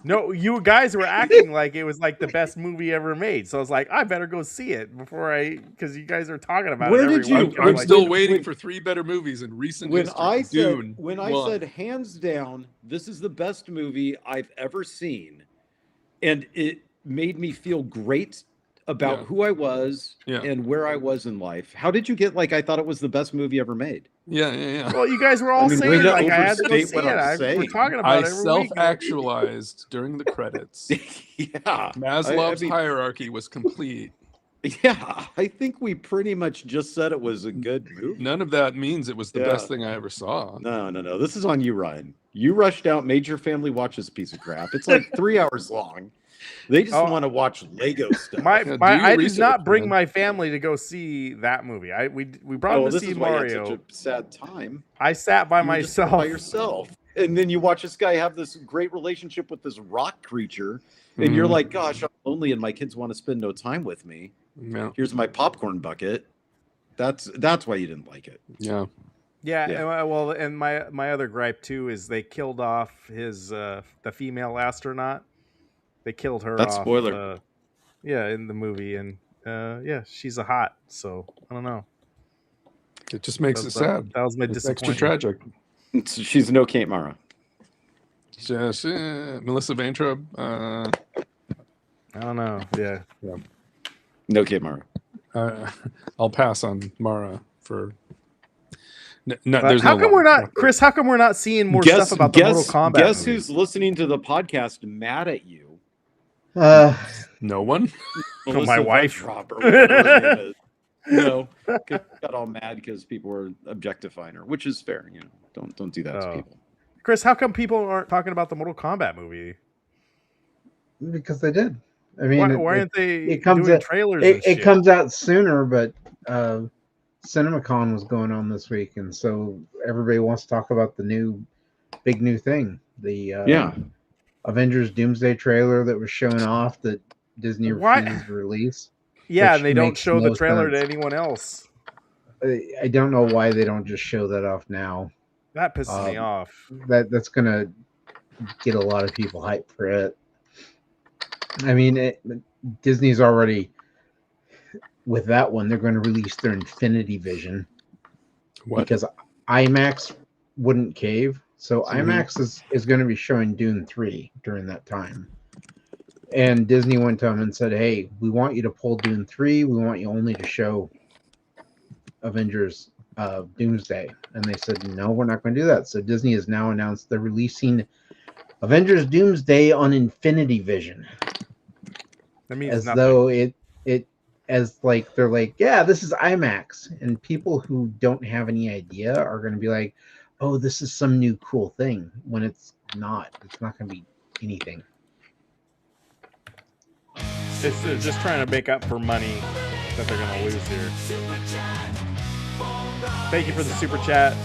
No, you guys were acting like it was like the best movie ever made. So I was like, I better go see it because you guys are talking about it every week. I'm still waiting for 3 better movies in recent history. I said hands down, this is the best movie I've ever seen, and it made me feel great about who I was and where I was in life. How did you get I thought it was the best movie ever made? Yeah. Well, you guys were all saying I had to go see it. We're talking about it every self-actualized during the credits. Maslow's hierarchy was complete. Yeah, I think we pretty much just said it was a good movie. None of that means it was the best thing I ever saw. No. This is on you, Ryan. You rushed out, made your family watch this piece of crap. It's like 3 hours long. They just want to watch Lego stuff. I did not bring my family to go see that movie. We brought them to see Mario. Such a sad time. I sat by myself. By yourself, and then you watch this guy have this great relationship with this rock creature, and you're like, "Gosh, I'm lonely, and my kids want to spend no time with me." Yeah. Here's my popcorn bucket. That's why you didn't like it. Yeah. Yeah. Well, and my other gripe too is they killed off his the female astronaut. They killed her. That's off, spoiler. In the movie, and she's a hot. So I don't know. It just makes it sad. That was my disappointment. Extra tragic. She's no Kate Mara. Melissa Vaintrub. I don't know. Yeah. No Kate Mara. I'll pass on Mara for. How come we're not, Chris? How come we're not seeing more stuff about the Mortal Kombat? Guess who's listening to the podcast mad at you? No one. My wife. No, got all mad because people were objectifying her, which is fair. Don't do that to people. Chris, how come people aren't talking about the Mortal Kombat movie? Because they did. I mean, why aren't they it comes doing out, trailers? It comes out sooner, but CinemaCon was going on this week, and so everybody wants to talk about the big new thing. The Avengers Doomsday trailer that was shown off that Disney Why? refuses to release. Yeah, and they don't makes show the no trailer sense. to anyone else. I don't know why they don't just show that off now. That pisses me off. That's gonna get a lot of people hyped for it. I mean, Disney's already with that one. They're going to release their Infinity Vision because IMAX wouldn't cave. So IMAX is going to be showing Dune 3 during that time. And Disney went to them and said, "Hey, we want you to pull Dune 3. We want you only to show Avengers Doomsday." And they said, "No, we're not going to do that." So Disney has now announced they're releasing Avengers Doomsday on Infinity Vision. That means as nothing. though as like they're like, yeah, this is IMAX, and people who don't have any idea are going to be like, oh, this is some new cool thing, when it's not. It's not going to be anything. It's just trying to make up for money that they're going to lose here. Thank you for the super chat,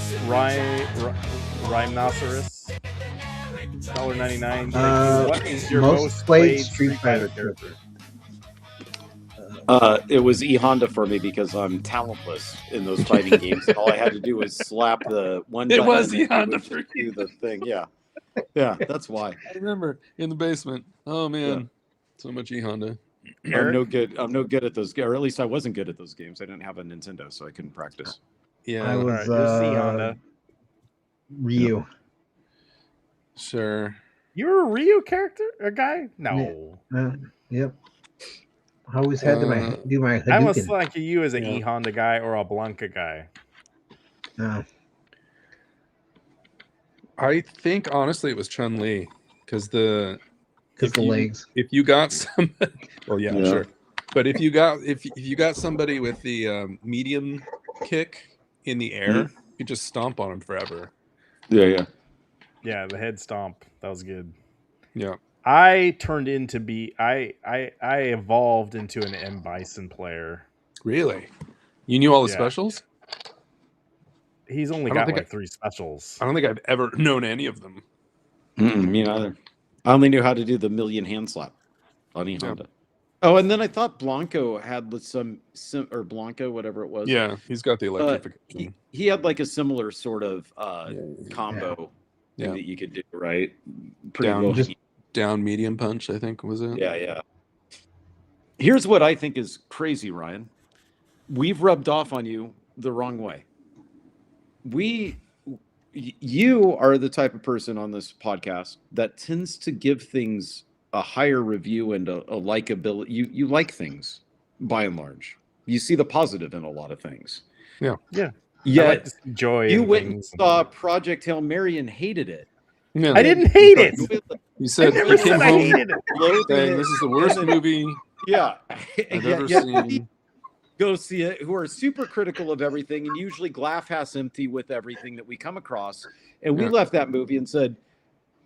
Rhinoceros. $1.99. Thank you. What is your most played Street Fighter character? It was E Honda for me because I'm talentless in those fighting games. And all I had to do was slap the one button. It was and E Honda would for just do the thing. Yeah, yeah, that's why. I remember in the basement. Oh man, so much E Honda. I'm no good at those, or at least I wasn't good at those games. I didn't have a Nintendo, so I couldn't practice. Yeah, I was E Honda. Ryu. Sure. You were a Ryu character, a guy? No. Yep. I always had to do my Hadouken. I was like you as an E Honda guy or a Blanca guy. No. I think honestly it was Chun-Li because the legs. If you got somebody, well, yeah, sure. But if you got somebody with the medium kick in the air, you just stomp on him forever. Yeah. Yeah, the head stomp. That was good. Yeah. I turned into I evolved into an M. Bison player. Really? You knew all the specials? He's only got like 3 specials. I don't think I've ever known any of them. Me neither. I only knew how to do the million hand slap on E Honda. Oh, and then I thought Blanco had some or Blanco, whatever it was. Yeah, he's got the electrification. He had like a similar sort of combo thing that you could do, right? Down medium punch, I think, was it? Yeah. Here's what I think is crazy, Ryan. We've rubbed off on you the wrong way. You are the type of person on this podcast that tends to give things a higher review and a likability. You like things by and large. You see the positive in a lot of things. Yeah. Yet like to see joy. You went and saw Project Hail Mary and hated it. Yeah. I didn't hate it. You said I never you came said I home hated it. saying this is the worst movie I've ever seen. Go see it, who are super critical of everything and usually glass empty with everything that we come across. And we left that movie and said,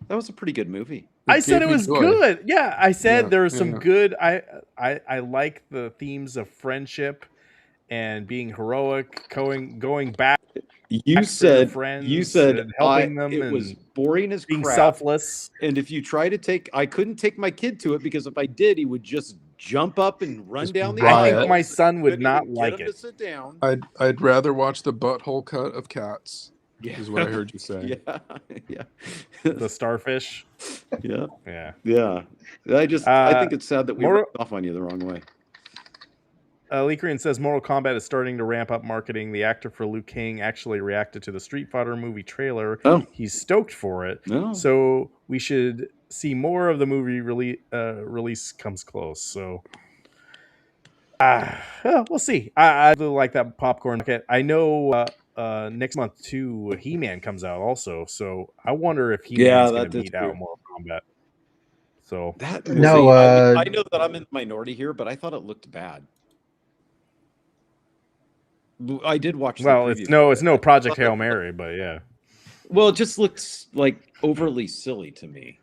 that was a pretty good movie. I said it was good. Yeah, I said there was some good. I like the themes of friendship and being heroic, going back. You said helping them. It was boring as being crap. Selfless. And if you try to I couldn't take my kid to it because if I did, he would just jump up and run down the aisle. I think my son would not like it. To sit down. I'd rather watch the butthole cut of Cats. Is what I heard you say. Yeah. The starfish. Yeah. I think it's sad that we ripped off on you the wrong way. Lee Korean says Mortal Kombat is starting to ramp up marketing. The actor for Liu Kang actually reacted to the Street Fighter movie trailer. Oh. He's stoked for it. Oh. So we should see more of the movie release comes close. So we'll see. I really like that popcorn. I know next month too, He-Man comes out also. So I wonder if He-Man's going to beat out Mortal Kombat. So I know that I'm in the minority here, but I thought it looked bad. I did watch. It's no Project Hail Mary, but yeah. Well, it just looks like overly silly to me.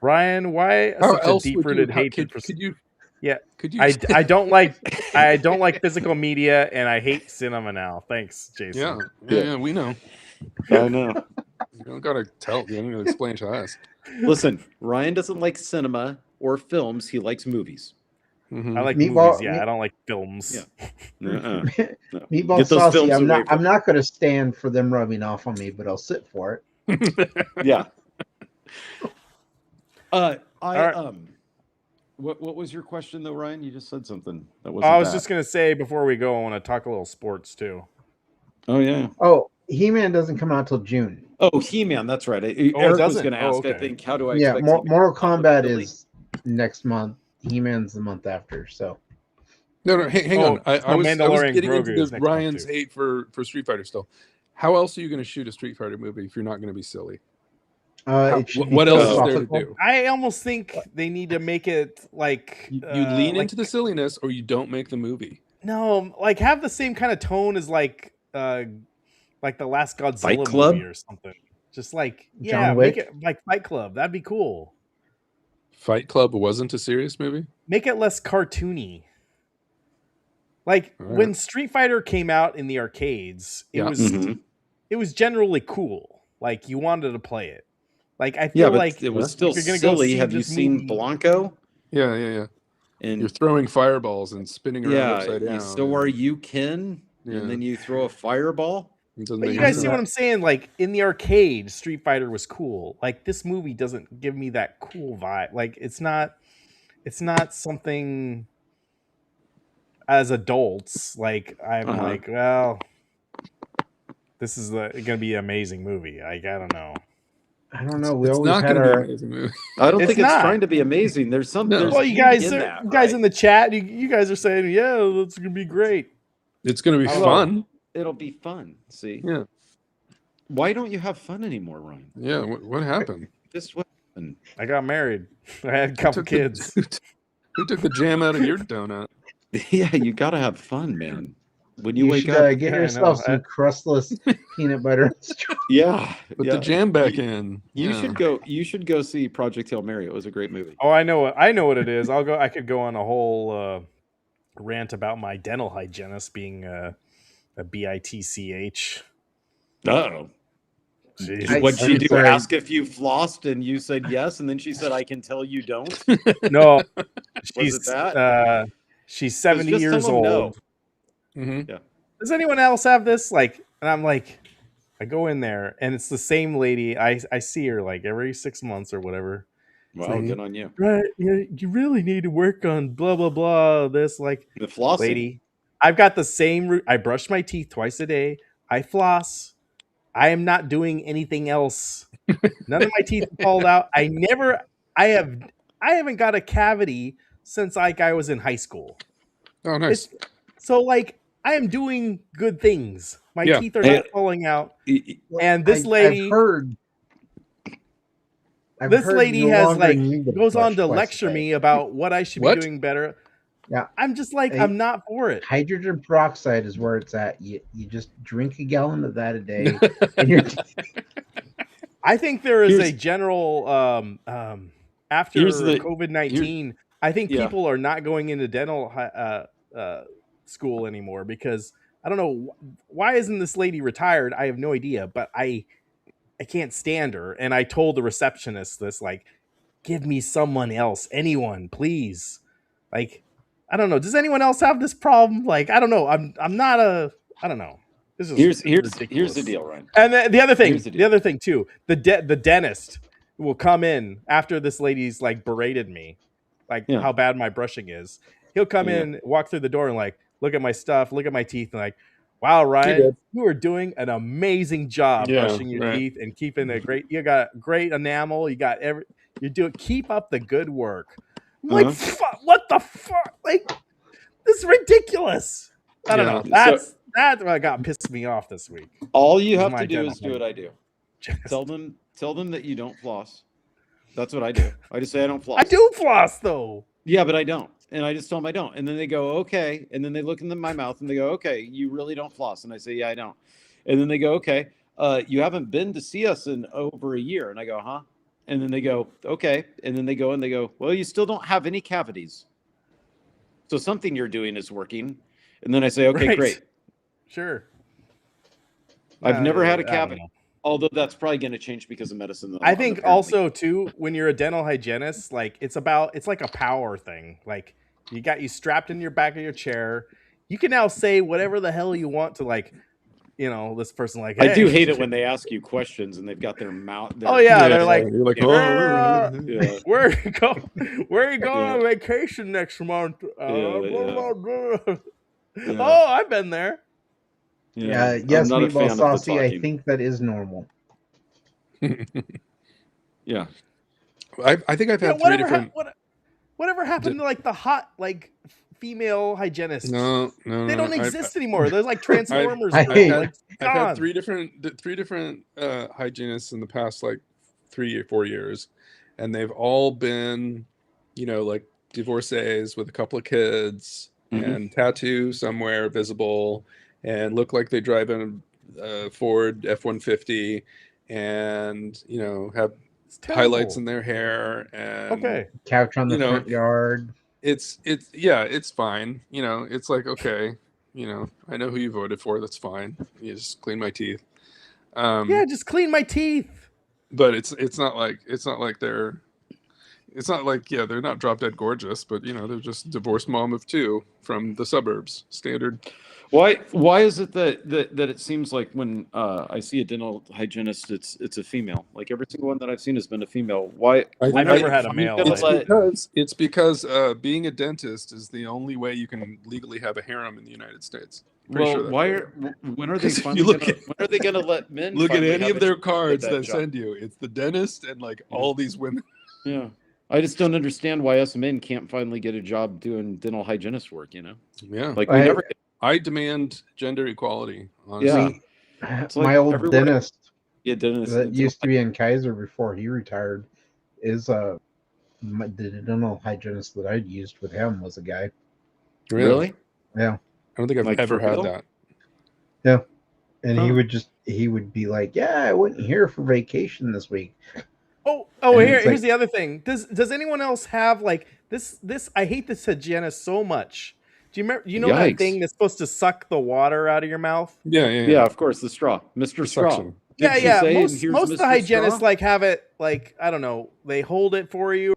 Ryan, why such a deep-rooted hatred for? Could you? I don't like physical media, and I hate cinema now. Thanks, Jason. Yeah, we know. I know. You don't gotta tell. You don't gotta explain to us. Listen, Ryan doesn't like cinema or films. He likes movies. I like Meatball, movies. Yeah, I don't like films. No. Meatball Get those Saucy. films I'm away from not going to stand for them rubbing off on me, but I'll sit for it. Yeah. Right. What was your question though, Ryan? You just said something that I was wasn't just gonna say before we go, I want to talk a little sports too. Oh yeah. Oh, He-Man doesn't come out till June. Oh, He-Man. That's right. it Eric was doesn't? going to Oh, ask. okay. I think, how do I? Yeah, expect Mortal He-Man? Kombat Really? is next month. He-Man's the month after. So No, hang on. I was Mandalorian getting Grogu into is the next month, Ryan's too. hate for Street Fighter still. How else are you going to shoot a Street Fighter movie if you're not going to be silly? What else is there to do? I almost think they need to make it like you lean into the silliness, or you don't make the movie. No, like have the same kind of tone as like the last Godzilla Fight Club? movie or something. Just like John make Wick? it like Fight Club. That'd be cool. Fight Club wasn't a serious movie? Make it less cartoony. Like when Street Fighter came out in the arcades, it was generally cool. Like you wanted to play it. Like I feel like it was still silly. Have you seen Blanco? Yeah. And you're throwing fireballs and spinning around upside down. So are you Ken? Yeah. And then you throw a fireball? But you guys see what I'm saying? Like in the arcade, Street Fighter was cool. Like this movie doesn't give me that cool vibe. Like it's not something as adults. Like I'm like, well, this is gonna be an amazing movie. Like I don't know. I don't know. We It's always not had going to be our. an amazing movie. I don't think it's not. trying to be amazing. There's something. No. Well, you guys in the chat, you guys are saying, yeah, that's gonna be great. It's going to be fun. It'll be fun. See? Yeah. Why don't you have fun anymore, Ryan? Yeah. What happened? Just what happened? I got married. I had a couple kids. Who took the jam out of your donut? Yeah, you got to have fun, man. When you wake should, up, get yourself some crustless peanut butter. Yeah, put the jam back in. You should go. You should go see Project Hail Mary. It was a great movie. Oh, I know what it is. I could go on a whole rant about my dental hygienist being a bitch. Oh. What she do? Ask if you flossed, and you said yes, and then she said, "I can tell you don't." No, Was it that? She's 70 years old. No. Mm-hmm. Yeah. Does anyone else have this? Like, and I'm like, I go in there, and it's the same lady. I see her like every 6 months or whatever. Wow, like, good on you. Right? You really need to work on blah blah blah. This like the flossing. Lady, I've got the same. I brush my teeth twice a day. I floss. I am not doing anything else. None of my teeth fall out. I haven't got a cavity since like I was in high school. Oh, nice. So like I am doing good things. My teeth are not falling out. And this lady, this lady has like goes on to lecture me about what I should be doing better. Yeah, I'm just like I'm not for it. Hydrogen peroxide is where it's at. You just drink a gallon of that a day. And you're... I think there is a general after COVID-19. I think people are not going into dental school anymore because I don't know why isn't this lady retired? I have no idea, but I can't stand her. And I told the receptionist this, like, give me someone else, anyone, please. Like, I don't know. Does anyone else have this problem? Like, I don't know. I'm not a. I don't know. This is here's the deal, Ryan. And the other thing too. The dentist will come in after this lady's like berated me, like how bad my brushing is. He'll come in, walk through the door, and like look at my stuff, look at my teeth, and like, wow, Ryan, you are doing an amazing job brushing your teeth and keeping a great. You got great enamel. You got keep up the good work. I'm like, what the fuck? Like, this is ridiculous. I don't know. That's what got pissed me off this week. All you have to do is do what I do. Tell them that you don't floss. That's what I do. I just say I don't floss. I do floss though. Yeah, but I don't. And I just tell them I don't. And then they go, okay. And then they look in my mouth and they go, okay, you really don't floss. And I say, yeah, I don't. And then they go, okay, you haven't been to see us in over a year. And I go, huh? And then they go, okay. And then they go, well, you still don't have any cavities. So something you're doing is working. And then I say, okay, great. Sure. I've never had a cavity. Although that's probably going to change because of medicine. I think also too, when you're a dental hygienist, like it's like a power thing. Like You got you strapped in your back of your chair. You can now say whatever the hell you want to, like, this person, like, hey. I do hate it when they ask you questions and they've got their mouth. Oh yeah, they're like, you're like, yeah. where are you going? Where are you going on vacation next month? Oh, I've been there. Yes, I'm not a Meatball fan of the Saucy. I talking. think that is normal. Yeah. I think I've had three different. Whatever happened to like the hot like female hygienists? No, they don't exist anymore. There's like Transformers. I've like, had three different hygienists in the past like 3 or 4 years, and they've all been, like divorcees with a couple of kids and tattoo somewhere visible, and look like they drive in a Ford F-150, and have highlights in their hair, and couch on the front yard. It's fine. It's like, okay, I know who you voted for. That's fine. You just clean my teeth. Just clean my teeth. But it's not like they're not drop dead gorgeous, but they're just divorced mom of two from the suburbs. Standard. Why is it that it seems like when I see a dental hygienist, it's a female? Like every single one that I've seen has been a female. Why? I've never had a male. It's because being a dentist is the only way you can legally have a harem in the United States. When are they finally when are they going to let men look at any of their job cards at that job? send you? It's the dentist and like all these women. Yeah. I just don't understand why us men can't finally get a job doing dental hygienist work, Yeah. Like we never get. I demand gender equality, honestly. Yeah. It's like my old everywhere. dentist Dentist that used to be in Kaiser before he retired is the dental hygienist that I'd used with him was a guy. Really? Yeah. I don't think I've ever had that. Yeah. And he would be like, yeah, I went here for vacation this week. Here's the other thing. Does anyone else have like this? I hate this hygienist so much. Do you remember? You know that thing that's supposed to suck the water out of your mouth? Yeah. Of course, the straw, Mr. Straw. Yeah. Most of the hygienists like have it like, I don't know. They hold it for you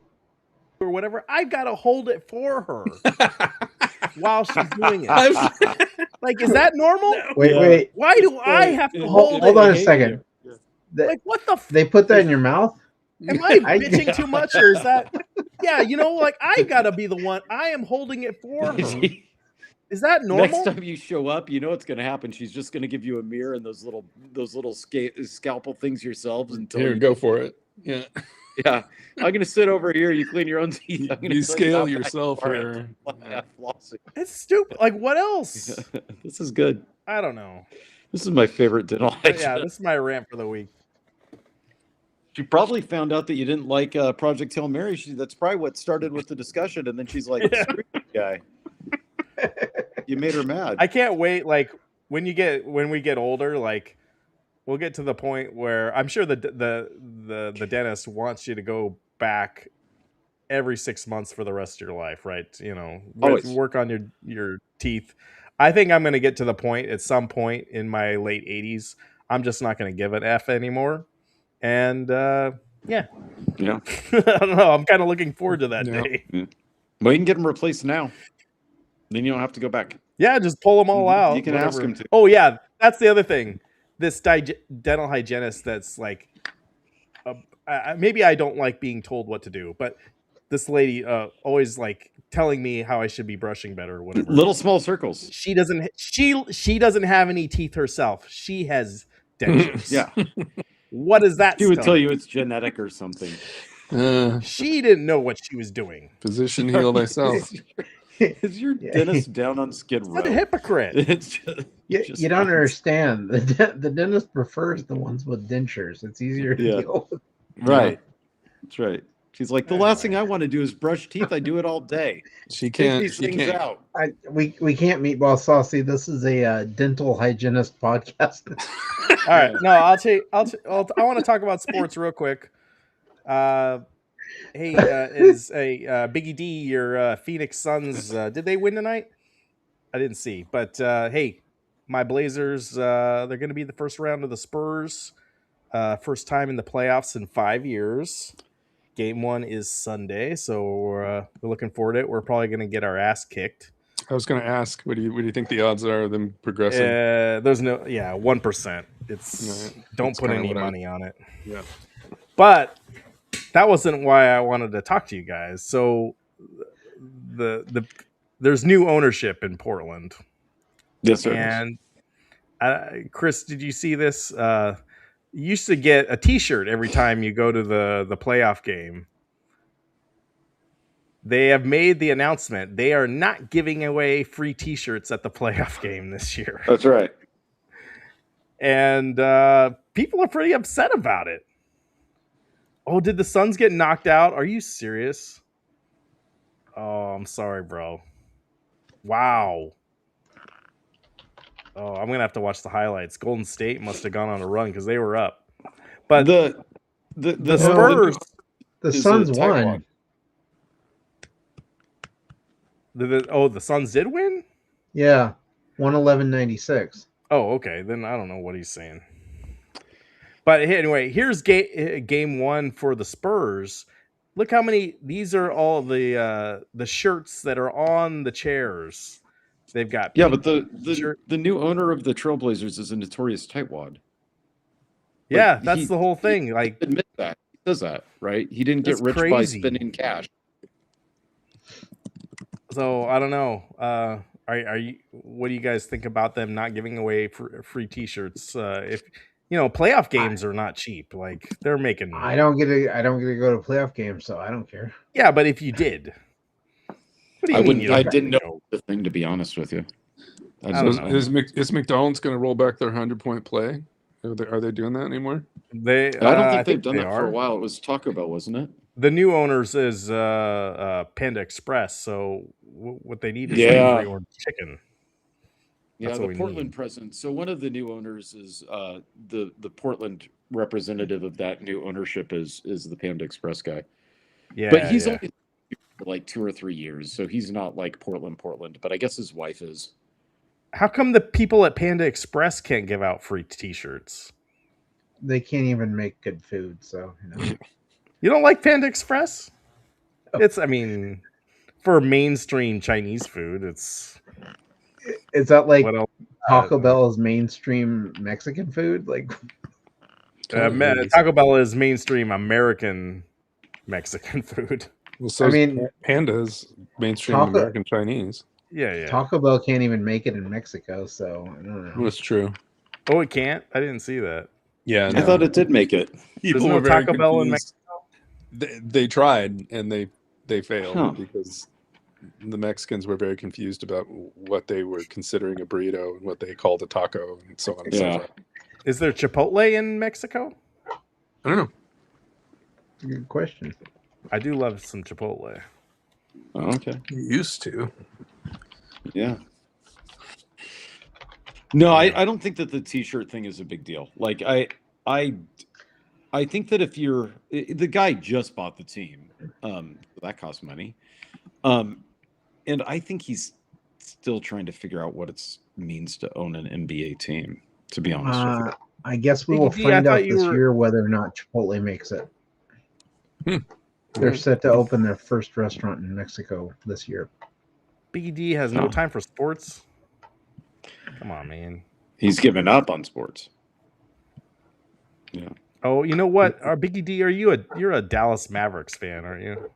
or whatever. I gotta hold it for her while she's doing it. Like, is that normal? Wait. Why do I have to hold it? Hold on a second. Like, what the? They put that in your mouth? Am I bitching too much, or is that? Yeah, like I gotta be the one. I am holding it for her. Is that normal? Next time you show up, you know what's going to happen. She's just going to give you a mirror and those little scalpel things yourselves until you go for it. Yeah. Yeah. I'm going to sit over here. You clean your own teeth. You scale yourself here. It's stupid. Like, what else? This is good. I don't know. This is my favorite dental hygienist. Yeah, this is my rant for the week. She probably found out that you didn't like Project Hail Mary. That's probably what started with the discussion. And then she's like, screw this guy. You made her mad. I can't wait. Like when we get older, like we'll get to the point where I'm sure the dentist wants you to go back every 6 months for the rest of your life, right? Work on your teeth. I think I'm going to get to the point at some point in my late 80s. I'm just not going to give an F anymore. And yeah. I don't know. I'm kind of looking forward to that day. Yeah. Well, you can get them replaced now. Then you don't have to go back. Yeah, just pull them all out. You can ask them to. Oh, yeah. That's the other thing. This dental hygienist that's like, maybe I don't like being told what to do, but this lady always like telling me how I should be brushing better or whatever. Little small circles. She doesn't have any teeth herself. She has dentures. Yeah. What is that? She would tell you it's genetic or something. She didn't know what she was doing. Physician, heal thyself. Is your dentist down on Skid Row? What a hypocrite. It's just you don't understand. The dentist prefers the ones with dentures. It's easier to deal with. Right. That's right. She's like, the last thing I want to do is brush teeth. I do it all day. She can't. Take these things out. We can't, Meatball Saucy. This is a dental hygienist podcast. All right. No, I want to talk about sports real quick. Hey, is Biggie D, your Phoenix Suns, did they win tonight? I didn't see. But, hey, my Blazers, they're going to be the first round of the Spurs. First time in the playoffs in 5 years. Game 1 is Sunday, so we're looking forward to it. We're probably going to get our ass kicked. I was going to ask, what do you think the odds are of them progressing? There's no 1%. Don't put any money on it. Yeah. But that wasn't why I wanted to talk to you guys. So there's new ownership in Portland. Yes, sir. And Chris, did you see this? You used to get a T-shirt every time you go to the playoff game. They have made the announcement they are not giving away free T-shirts at the playoff game this year. That's right. And people are pretty upset about it. Oh, did the Suns get knocked out? Are you serious? Oh, I'm sorry, bro. Wow. Oh, I'm gonna have to watch the highlights. Golden State must have gone on a run because they were up. But the Spurs, the Suns won. The Suns did win? Yeah, 111-96. Oh, okay. Then I don't know what he's saying. But anyway, here's game 1 for the Spurs. Look how many. These are all the shirts that are on the chairs. They've got but the new owner of the Trailblazers is a notorious tightwad. Yeah, that's the whole thing. He like admit that he does that, right? He didn't get rich by spending cash. So I don't know. Are you? What do you guys think about them not giving away free T-shirts? If playoff games are not cheap. Like they're making. I don't get to go to playoff games, so I don't care. Yeah, but if you did, what do you mean? I didn't know the thing, to be honest with you. Is McDonald's going to roll back their 100-point play? Are they doing that anymore? I don't think they've done that for a while. It was Taco Bell, wasn't it? The new owners is Panda Express. So what they need is free chicken. That's the Portland presence. So one of the new owners is the Portland representative of that new ownership is the Panda Express guy. Yeah, but he's only for like 2 or 3 years, so he's not like Portland. But I guess his wife is. How come the people at Panda Express can't give out free T-shirts? They can't even make good food, so You don't like Panda Express? It's, for mainstream Chinese food, it's. Is that like Taco Bell is mainstream Mexican food? Like Taco Bell is mainstream American Mexican food. Well, so Panda is mainstream American Chinese. Yeah. Taco Bell can't even make it in Mexico, so I don't know. That's true. Oh, it can't? I didn't see that. Yeah, I thought it did make it. There's no Taco Bell in Mexico? They tried and they failed because the Mexicans were very confused about what they were considering a burrito and what they called a taco and so on and so forth. Is there Chipotle in Mexico? I don't know. That's a good question. I do love some Chipotle. Oh, okay. You used to. Yeah. No, I don't think that the T-shirt thing is a big deal. Like I think that if you're the guy just bought the team, that costs money, and I think he's still trying to figure out what it means to own an NBA team. To be honest with you, I guess we will find out this year whether or not Chipotle makes it. They're set to open their first restaurant in Mexico this year. Biggie D has no time for sports. Come on, man. He's given up on sports. Yeah. Oh, you know what? Biggie D, you're a Dallas Mavericks fan, aren't you?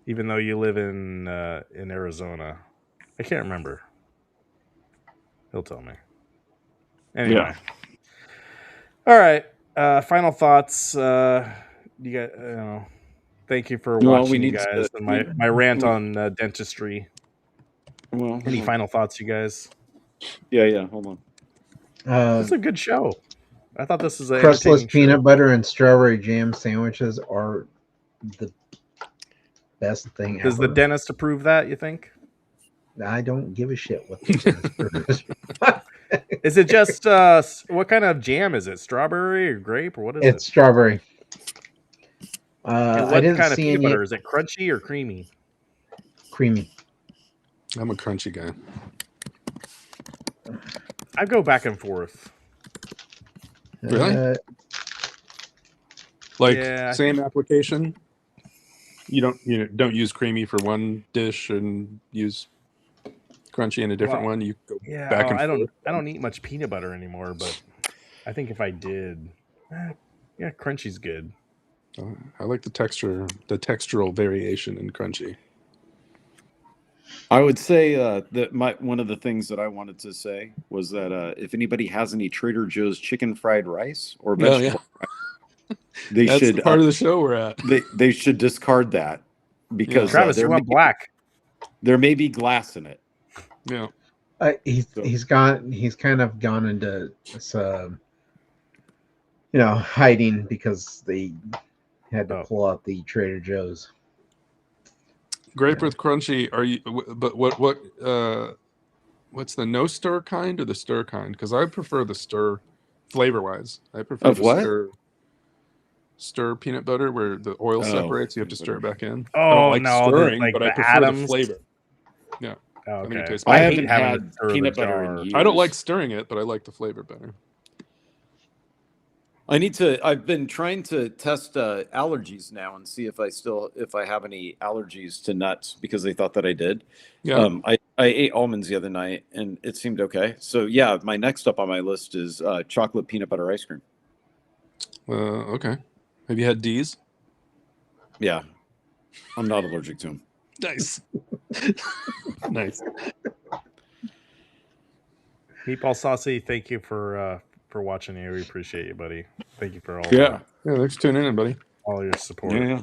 Even though you live in Arizona. I can't remember. He'll tell me. Anyway. Yeah. All right. Final thoughts. You got thank you for watching, you guys. And my rant on dentistry. Well, any final thoughts, you guys? Yeah. Hold on. It's a good show. I thought this was a crustless peanut butter and strawberry jam sandwiches are the best thing Does the dentist approve that, you think? I don't give a shit what the dentist approves. Is it just what kind of jam is it? Strawberry or grape or what is it? It's strawberry. What I didn't kind of see peanut any butter? Is it crunchy or creamy? Creamy. I'm a crunchy guy. I go back and forth. Really? Same application? You don't use creamy for one dish and use crunchy in a different one. You go back and forth. I don't eat much peanut butter anymore, but I think if I did, yeah, crunchy's good. I like the textural variation in crunchy. I would say that one of the things that I wanted to say was that if anybody has any Trader Joe's chicken fried rice or vegetable rice, That's the part of the show we're at. They should discard that because Travis, you want black? There may be glass in it. Yeah, he's kind of gone into this, hiding because they had to pull out the Trader Joe's. Grape with crunchy. Are you? But what's the no stir kind or the stir kind? Because I prefer the stir flavor wise. I prefer stir peanut butter where the oil separates. You have to stir it back in. Oh, I don't like no, stirring, but I prefer the flavor. Yeah. Oh, okay. I haven't had peanut butter in years. I don't like stirring it, but I like the flavor better. I've been trying to test allergies now and see if I have any allergies to nuts because they thought that I did. Yeah. I ate almonds the other night and it seemed okay. So yeah, my next up on my list is chocolate peanut butter ice cream. Okay. Have you had D's? Yeah. I'm not allergic to them. Nice. Nice. Meatball Saucy, thank you for watching. We appreciate you, buddy. Thank you for all. Yeah, thanks for tuning in, buddy. All your support. Yeah.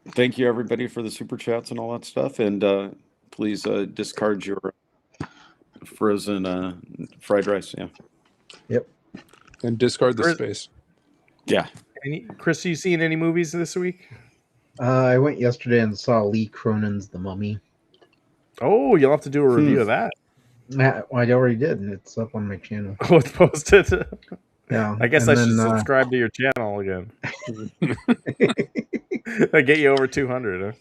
Thank you everybody for the super chats and all that stuff. And please discard your frozen fried rice. Yeah. Yep. And discard the space. Yeah. Chris, you seen any movies this week? I went yesterday and saw Lee Cronin's The Mummy. Oh, you'll have to do a review of that. I already did, and it's up on my channel. Oh, it's posted. Yeah. I guess I should subscribe to your channel again. I get you over 200. Huh?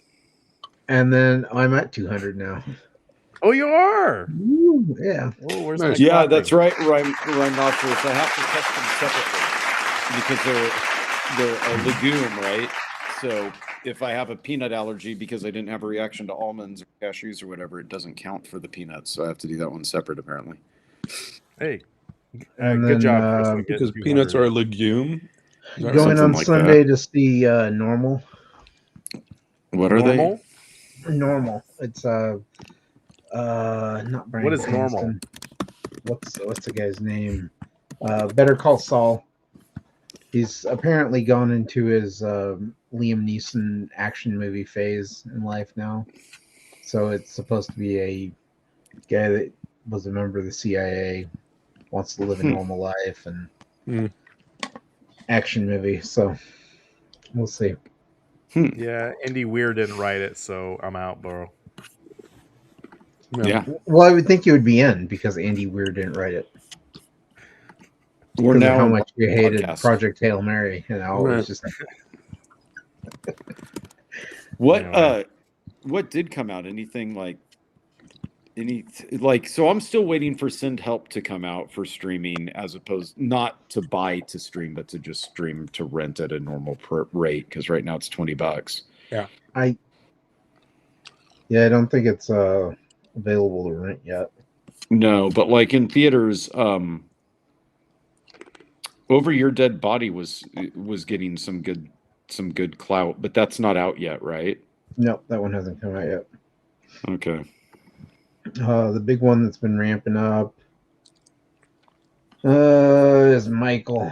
And then I'm at 200 now. Oh, you are? Ooh, yeah. Oh, where's nice. Yeah, that's right. Ryan Nostrils. I have to test them separately because they're a legume, right? So if I have a peanut allergy because I didn't have a reaction to almonds or cashews or whatever, it doesn't count for the peanuts. So I have to do that one separate, apparently. Hey, good job. Chris, because peanuts are a legume. Going on like Sunday to see Normal. What are they? Normal. It's not Brian. What is Normal? What's the guy's name? Better Call Saul. He's apparently gone into his Liam Neeson action movie phase in life now. So it's supposed to be a guy that was a member of the CIA, wants to live a normal life, and action movie. So we'll see. Yeah, Andy Weir didn't write it, so I'm out, bro. Yeah. Well, I would think you would be in because Andy Weir didn't write it. We're now how much you hated podcast. Project Hail Mary, It's just what did come out? Anything so I'm still waiting for Send Help to come out for streaming, as opposed not to buy to stream, but to just stream to rent at a normal rate, because right now it's $20. Yeah. I don't think it's available to rent yet. No, but like in theaters, Over Your Dead Body was getting some good clout, but that's not out yet, right? No, that one hasn't come out yet. Okay. The big one that's been ramping up is Michael.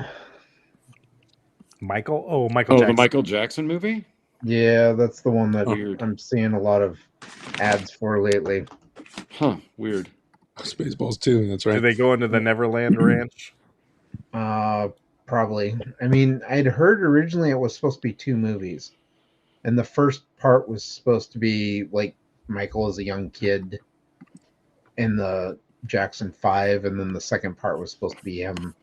Michael? Oh, Michael Jackson. The Michael Jackson movie? Yeah, that's the one that Weird. I'm seeing a lot of ads for lately. Huh, weird. Spaceballs too, that's right. Do they go into the Neverland Ranch? Probably. I mean, I'd heard originally it was supposed to be 2 movies. And the first part was supposed to be like Michael as a young kid in the Jackson 5, and then the second part was supposed to be him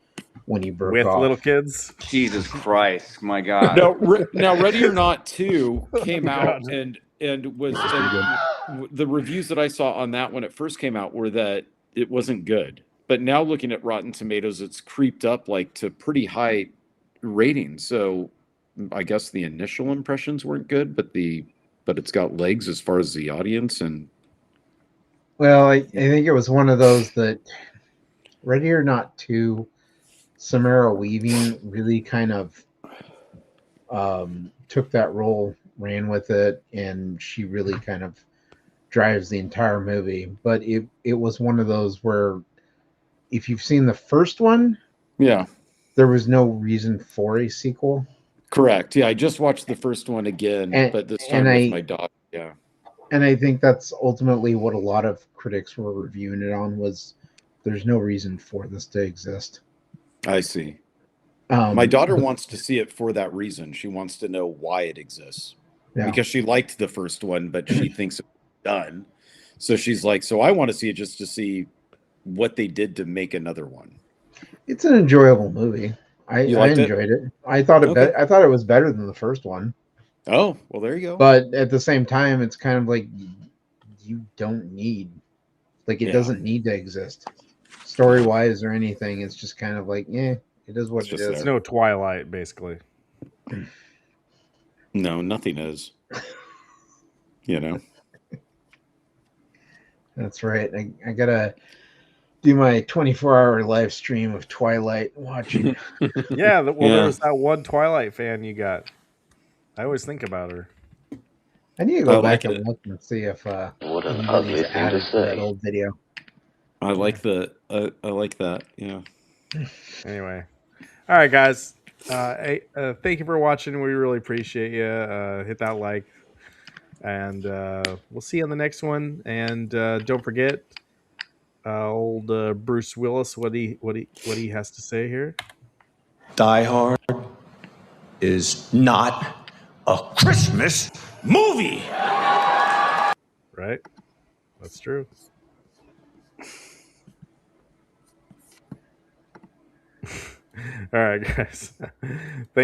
when he broke with off. Little kids. Jesus Christ, my God! Now, Ready or Not 2 came out and was the reviews that I saw on that when it first came out were that it wasn't good. But now looking at Rotten Tomatoes, it's creeped up like to pretty high ratings. So I guess the initial impressions weren't good, but the but it's got legs as far as the audience. And well, I think it was one of those that Ready or Not 2, Samara Weaving really kind of took that role, ran with it, and she really kind of drives the entire movie. But it was one of those where if you've seen the first one, yeah, there was no reason for a sequel. correct. Yeah, I just watched the first one again, but this time with my daughter. Yeah. And I think that's ultimately what a lot of critics were reviewing it on, was there's no reason for this to exist. I see. My daughter wants to see it for that reason. She wants to know why it exists. Yeah. Because she liked the first one, but she thinks it's done. So she's like, so I want to see it just to see what they did to make another one. It's an enjoyable movie. I enjoyed it. I thought I thought it was better than the first one. Oh, well, there you go. But at the same time, it's kind of like you don't need, like, it doesn't need to exist story wise or anything. It's just kind of like, it is what it is. It's no Twilight, basically. No, nothing is. You know. That's right. I gotta do my 24-hour live stream of Twilight watching. Yeah, there was that one Twilight fan you got. I always think about her. I need to go back and look and see if what an ugly thing to say. That old video. I like I like that. Yeah. Anyway, all right, guys. Thank you for watching. We really appreciate you. Hit that like, and we'll see you on the next one. And don't forget, old Bruce Willis, what he has to say here. Die Hard is not a Christmas movie. Right? That's true. All right, guys. Thank